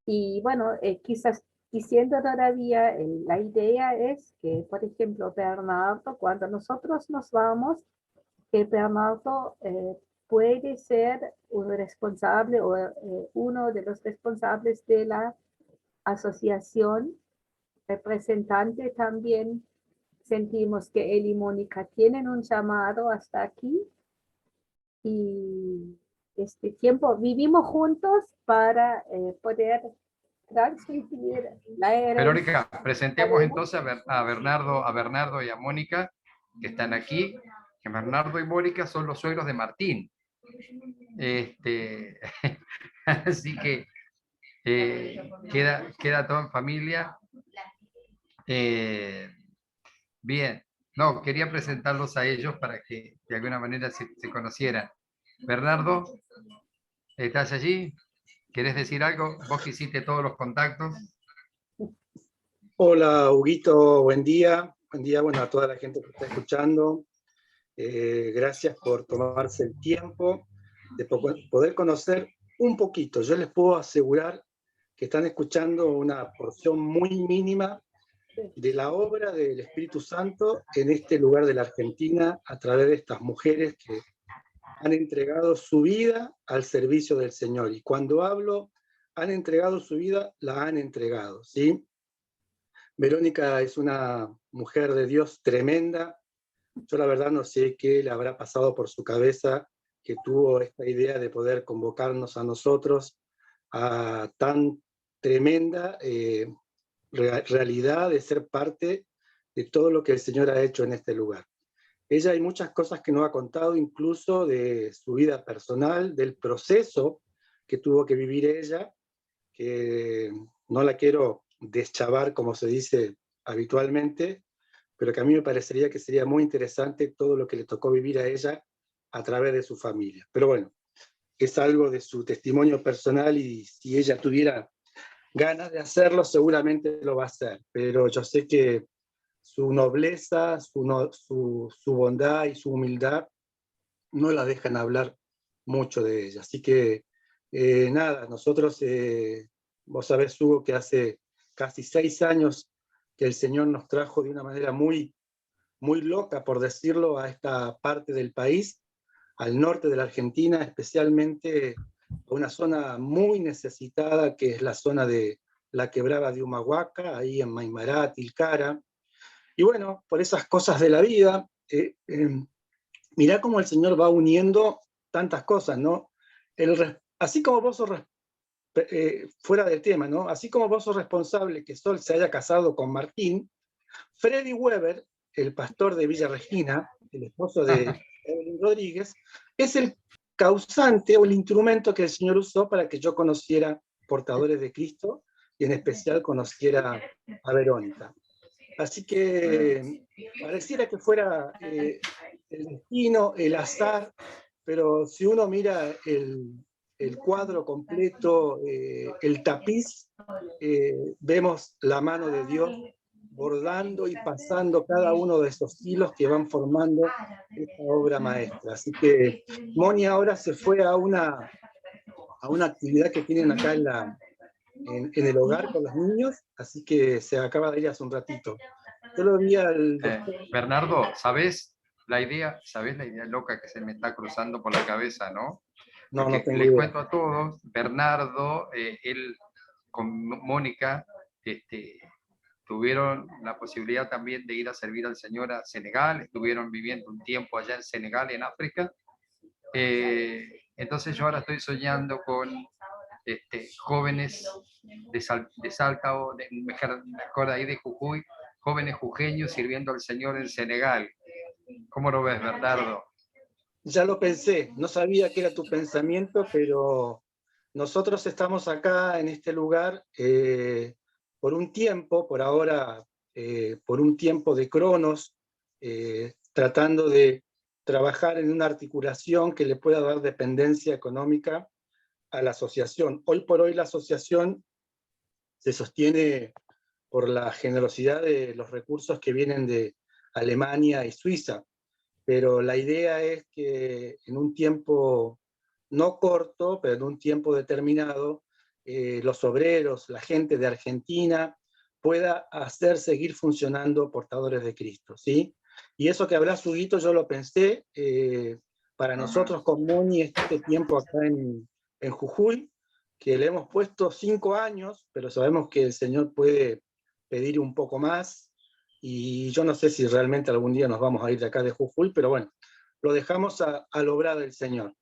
Y bueno, quizás diciendo todavía, la idea es que, por ejemplo, Bernardo, cuando nosotros nos vamos, que Bernardo puede ser un responsable o uno de los responsables de la asociación, representante también. Sentimos que él y Mónica tienen un llamado hasta aquí y este tiempo vivimos juntos para poder transmitir la herencia. Verónica, presentemos entonces a Bernardo y a Mónica, que están aquí, que Bernardo y Mónica son los suegros de Martín. Así que queda todo en familia. Bien, no, quería presentarlos a ellos para que de alguna manera se conocieran. Bernardo, ¿estás allí? ¿Querés decir algo? Vos que hiciste todos los contactos. Hola, Huguito, buen día. Buen día, bueno, a toda la gente que está escuchando. Gracias por tomarse el tiempo de poder conocer un poquito. Yo les puedo asegurar que están escuchando una porción muy mínima de la obra del Espíritu Santo en este lugar de la Argentina a través de estas mujeres que han entregado su vida al servicio del Señor. Y cuando hablo, han entregado su vida, la han entregado, ¿sí? Verónica es una mujer de Dios tremenda. Yo la verdad no sé qué le habrá pasado por su cabeza que tuvo esta idea de poder convocarnos a nosotros a tan tremenda realidad de ser parte de todo lo que el Señor ha hecho en este lugar. Ella hay muchas cosas que no ha contado, incluso de su vida personal, del proceso que tuvo que vivir ella, que no la quiero deschavar como se dice habitualmente, pero que a mí me parecería que sería muy interesante todo lo que le tocó vivir a ella a través de su familia. Pero bueno, es algo de su testimonio personal y si ella tuviera ganas de hacerlo, seguramente lo va a hacer. Pero yo sé que su nobleza, su bondad y su humildad no la dejan hablar mucho de ella. Así que nada, nosotros, vos sabés, Hugo, que hace casi 6 años que el Señor nos trajo de una manera muy, muy loca, por decirlo, a esta parte del país, al norte de la Argentina, especialmente a una zona muy necesitada, que es la zona de la quebrada de Humahuaca, ahí en Maimará, Tilcara. Y bueno, por esas cosas de la vida, mirá cómo el Señor va uniendo tantas cosas, ¿no? Así como vos sos, fuera del tema, ¿no? Así como vos sos responsable que Sol se haya casado con Martín, Freddy Weber, el pastor de Villa Regina, el esposo de Evelyn Rodríguez, es el causante o el instrumento que el Señor usó para que yo conociera Portadores de Cristo y en especial conociera a Verónica. Así que pareciera que fuera el destino, el azar, pero si uno mira el cuadro completo, el tapiz, vemos la mano de Dios bordando y pasando cada uno de esos hilos que van formando esta obra maestra. Así que Moni ahora se fue a una actividad que tienen acá en el hogar con los niños, así que se acaba de ir hace un ratito. Yo lo vi al doctor. Bernardo, ¿sabés la idea loca que se me está cruzando por la cabeza, no? No, Porque no tengo les idea. cuento a todos, Bernardo, él con Mónica, tuvieron la posibilidad también de ir a servir al Señor a Senegal, estuvieron viviendo un tiempo allá en Senegal, en África. Entonces yo ahora estoy soñando con jóvenes de Salta o mejor ahí de Jujuy, jóvenes jujeños sirviendo al Señor en Senegal. ¿Cómo lo ves, Bernardo? Ya lo pensé, no sabía que era tu pensamiento, pero nosotros estamos acá en este lugar por un tiempo, por ahora, por un tiempo de Cronos, tratando de trabajar en una articulación que le pueda dar dependencia económica a la asociación. Hoy por hoy la asociación se sostiene por la generosidad de los recursos que vienen de Alemania y Suiza, pero la idea es que en un tiempo no corto, pero en un tiempo determinado, los obreros, la gente de Argentina pueda hacer seguir funcionando Portadores de Cristo, ¿sí? Y eso que habrá subido yo lo pensé, para nosotros con Moni este tiempo acá en Jujuy, que le hemos puesto 5 años, pero sabemos que el Señor puede pedir un poco más, y yo no sé si realmente algún día nos vamos a ir de acá de Jujuy, pero bueno, lo dejamos a la obra del Señor.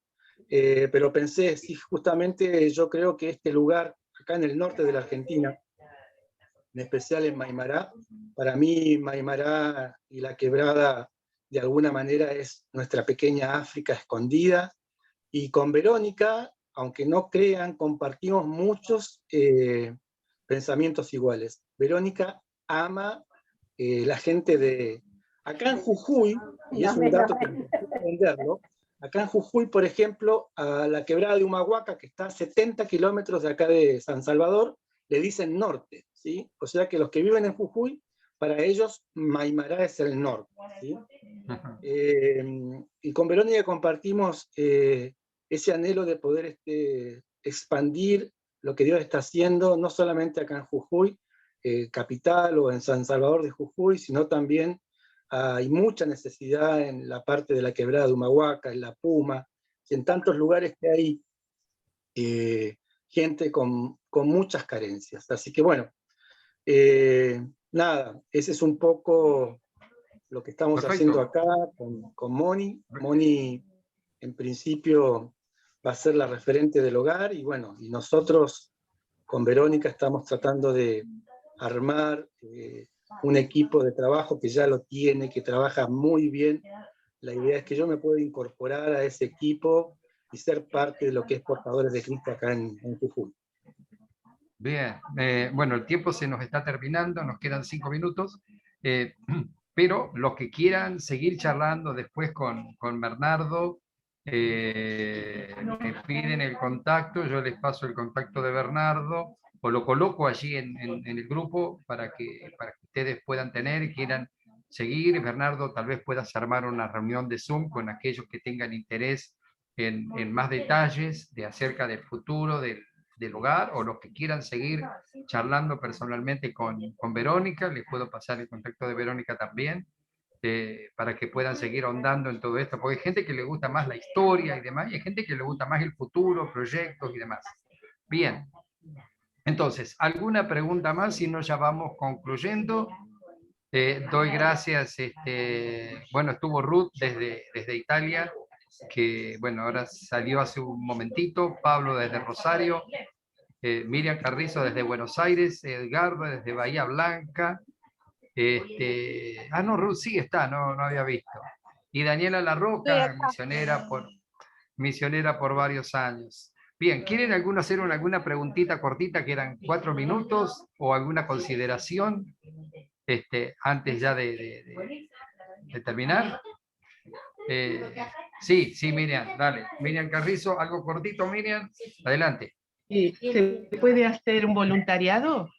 Pero pensé, sí, justamente yo creo que este lugar, acá en el norte de la Argentina, en especial en Maimará, para mí Maimará y la Quebrada de alguna manera es nuestra pequeña África escondida, y con Verónica, aunque no crean, compartimos muchos pensamientos iguales. Verónica ama la gente de... Acá en Jujuy, y es un dato que hay que entenderlo, acá en Jujuy, por ejemplo, a la quebrada de Humahuaca, que está a 70 kilómetros de acá de San Salvador, le dicen norte, ¿sí? O sea que los que viven en Jujuy, para ellos Maimará es el norte, ¿sí? Y con Verónica compartimos ese anhelo de poder expandir lo que Dios está haciendo, no solamente acá en Jujuy, capital o en San Salvador de Jujuy, sino también hay mucha necesidad en la parte de la quebrada de Humahuaca, en La Puma, y en tantos lugares que hay gente con muchas carencias. Así que bueno, nada, ese es un poco lo que estamos haciendo acá con Moni. Moni, en principio, va a ser la referente del hogar, y bueno, y nosotros con Verónica estamos tratando de armar un equipo de trabajo que ya lo tiene, que trabaja muy bien. La idea es que yo me pueda incorporar a ese equipo y ser parte de lo que es Portadores de Cristo acá en Jujuy. Bien, bueno, el tiempo se nos está terminando, nos quedan 5 minutos, pero los que quieran seguir charlando después con Bernardo, me piden el contacto, yo les paso el contacto de Bernardo, o lo coloco allí en el grupo para que ustedes puedan tener y quieran seguir. Bernardo, tal vez puedas armar una reunión de Zoom con aquellos que tengan interés en más detalles acerca del futuro del hogar, o los que quieran seguir charlando personalmente con Verónica, les puedo pasar el contacto de Verónica también, para que puedan seguir ahondando en todo esto, porque hay gente que le gusta más la historia y demás, y hay gente que le gusta más el futuro, proyectos y demás. Bien, Entonces, ¿alguna pregunta más? Si no, ya vamos concluyendo. Doy gracias, bueno, estuvo Ruth desde Italia, que bueno, ahora salió hace un momentito, Pablo desde Rosario, Miriam Carrizo desde Buenos Aires, Edgardo desde Bahía Blanca, no, Ruth sí está, no había visto. Y Daniela Larroca, misionera por varios años. Bien, ¿quieren hacer alguna preguntita cortita, que eran 4 minutos, o alguna consideración antes ya de terminar? Sí, Miriam, dale. Miriam Carrizo, algo cortito, Miriam, adelante. ¿Se puede hacer un voluntariado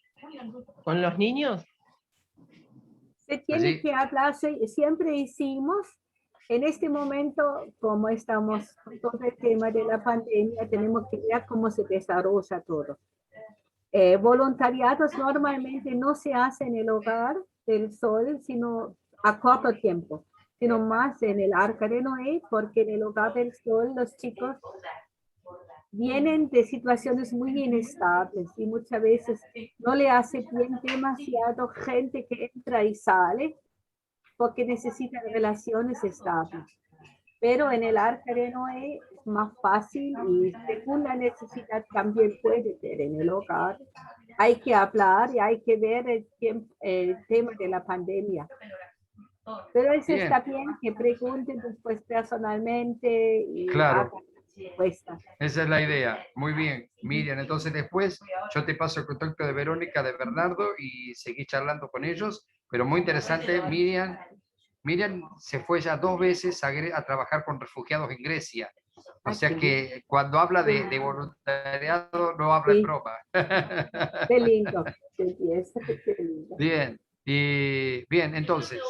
con los niños? Se tiene que hablar, siempre hicimos, en este momento, como estamos con todo el tema de la pandemia, tenemos que ver cómo se desarrolla todo. Voluntariados normalmente no se hace en el hogar del Sol, sino a corto tiempo, sino más en el Arca de Noé, porque en el hogar del Sol los chicos vienen de situaciones muy inestables y muchas veces no le hace bien demasiado gente que entra y sale porque necesitan relaciones estables. Pero en el Arca de Noé es más fácil y según la necesidad también puede ser en el hogar. Hay que hablar y hay que ver el tema de la pandemia. Pero eso está bien, que pregunten después personalmente y claro. hagan respuestas. Esa es la idea. Muy bien, Miriam. Entonces después yo te paso el contacto de Verónica, de Bernardo, y seguí charlando con ellos. Pero muy interesante, Miriam. Miriam se fue ya 2 veces a trabajar con refugiados en Grecia. O sea que cuando habla de voluntariado no habla en broma. Qué lindo. Qué lindo. Bien, y bien, entonces,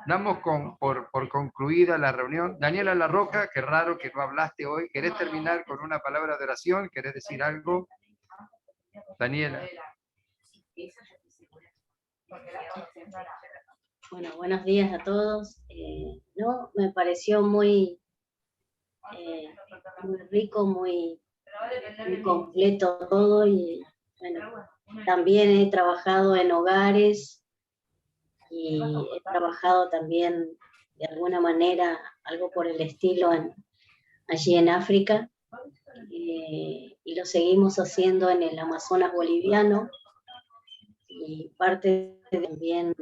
damos por concluida la reunión. Daniela Larroca, qué raro que no hablaste hoy. ¿Querés terminar con una palabra de oración? ¿Querés decir algo? Daniela. Bueno, buenos días a todos. No, me pareció muy rico, muy completo todo, y bueno, también he trabajado en hogares y he trabajado también de alguna manera algo por el estilo allí en África, y lo seguimos haciendo en el Amazonas boliviano, y parte también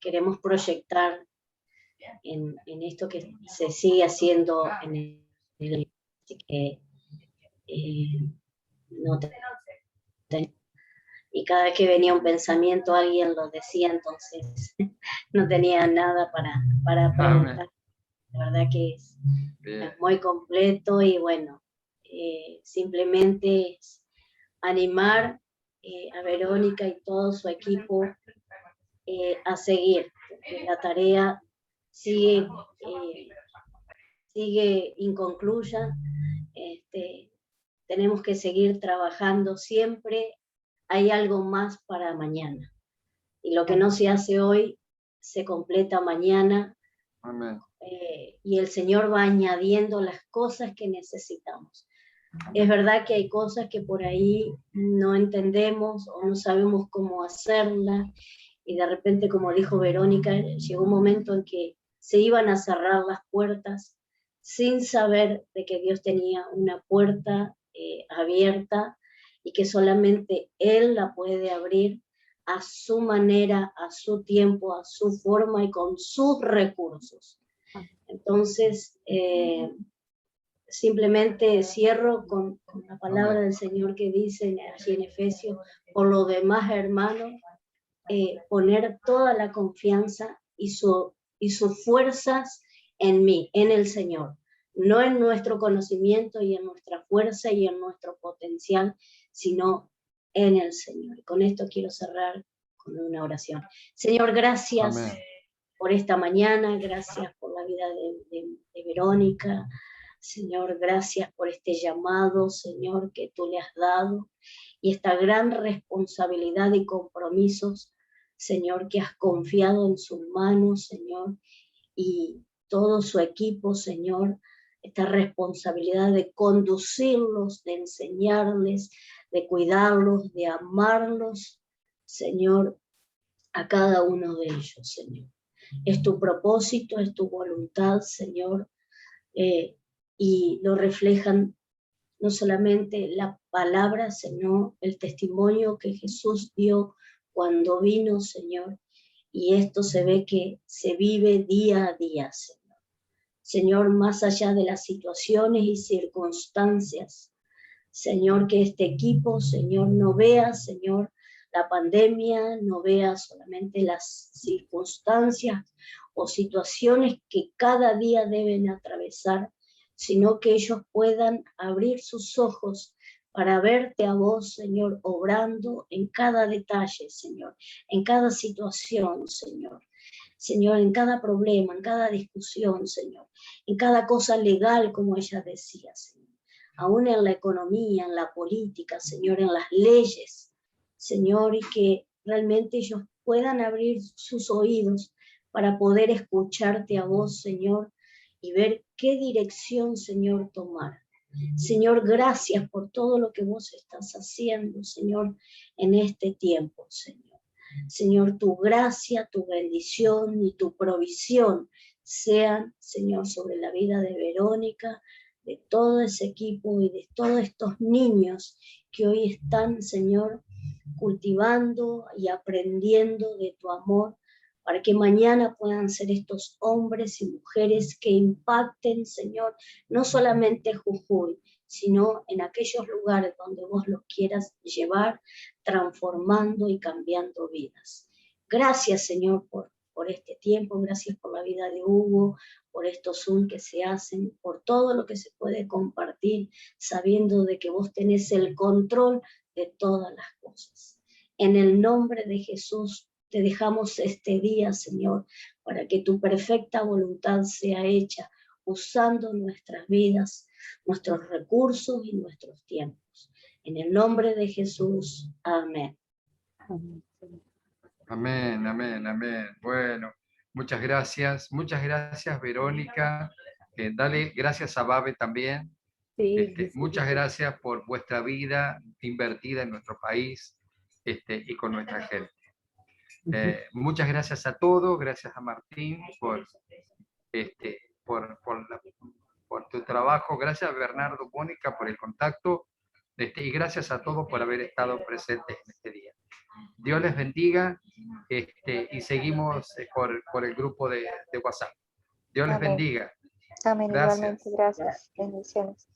queremos proyectar en esto que se sigue haciendo en el que no y cada vez que venía un pensamiento alguien lo decía, entonces no tenía nada para preguntar. La verdad que es muy completo, y bueno, simplemente es animar a Verónica y todo su equipo a seguir, porque la tarea sigue inconclusa. Tenemos que seguir trabajando, siempre hay algo más para mañana, y lo que no se hace hoy se completa mañana. Amén. Y el Señor va añadiendo las cosas que necesitamos. Es verdad que hay cosas que por ahí no entendemos o no sabemos cómo hacerlas, y de repente, como dijo Verónica, llegó un momento en que se iban a cerrar las puertas sin saber de que Dios tenía una puerta abierta, y que solamente Él la puede abrir a su manera, a su tiempo, a su forma y con sus recursos. Entonces, simplemente cierro con la palabra del Señor que dice allí en Efesios: por lo demás, hermanos, poner toda la confianza y sus fuerzas en mí, en el Señor, no en nuestro conocimiento y en nuestra fuerza y en nuestro potencial, sino en el Señor. Y con esto quiero cerrar con una oración. Señor, gracias. Amén. Por esta mañana, gracias por la vida de Verónica. Señor, gracias por este llamado, Señor, que tú le has dado, y esta gran responsabilidad y compromisos, Señor, que has confiado en sus manos, Señor, y todo su equipo, Señor, esta responsabilidad de conducirlos, de enseñarles, de cuidarlos, de amarlos, Señor, a cada uno de ellos, Señor. Es tu propósito, es tu voluntad, Señor, y lo reflejan no solamente la palabra, sino el testimonio que Jesús dio cuando vino, Señor, y esto se ve que se vive día a día, Señor. Señor, más allá de las situaciones y circunstancias, Señor, que este equipo, Señor, no vea, Señor, la pandemia, no vea solamente las circunstancias o situaciones que cada día deben atravesar, sino que ellos puedan abrir sus ojos para verte a vos, Señor, obrando en cada detalle, Señor, en cada situación, Señor. Señor, en cada problema, en cada discusión, Señor, en cada cosa legal, como ella decía, Señor, aún en la economía, en la política, Señor, en las leyes, Señor, y que realmente ellos puedan abrir sus oídos para poder escucharte a vos, Señor, y ver qué dirección, Señor, tomar. Señor, gracias por todo lo que vos estás haciendo, Señor, en este tiempo, Señor. Señor, tu gracia, tu bendición y tu provisión sean, Señor, sobre la vida de Verónica, de todo ese equipo y de todos estos niños que hoy están, Señor, cultivando y aprendiendo de tu amor, para que mañana puedan ser estos hombres y mujeres que impacten, Señor, no solamente Jujuy, sino en aquellos lugares donde vos los quieras llevar, transformando y cambiando vidas. Gracias, Señor, por este tiempo, gracias por la vida de Hugo, por estos Zoom que se hacen, por todo lo que se puede compartir, sabiendo de que vos tenés el control de todas las cosas. En el nombre de Jesús, te dejamos este día, Señor, para que tu perfecta voluntad sea hecha, usando nuestras vidas, nuestros recursos y nuestros tiempos. En el nombre de Jesús, amén. Amén, amén, amén. Bueno, muchas gracias, Verónica. Dale gracias a Babe también. Sí, Muchas gracias por vuestra vida invertida en nuestro país y con nuestra gente. Muchas gracias a todos, gracias a Martín por tu trabajo, gracias a Bernardo, Mónica por el contacto, y gracias a todos por haber estado presentes en este día. Dios les bendiga, y seguimos por el grupo de WhatsApp. Dios les bendiga. Amén, Gracias. igualmente, gracias. Bendiciones.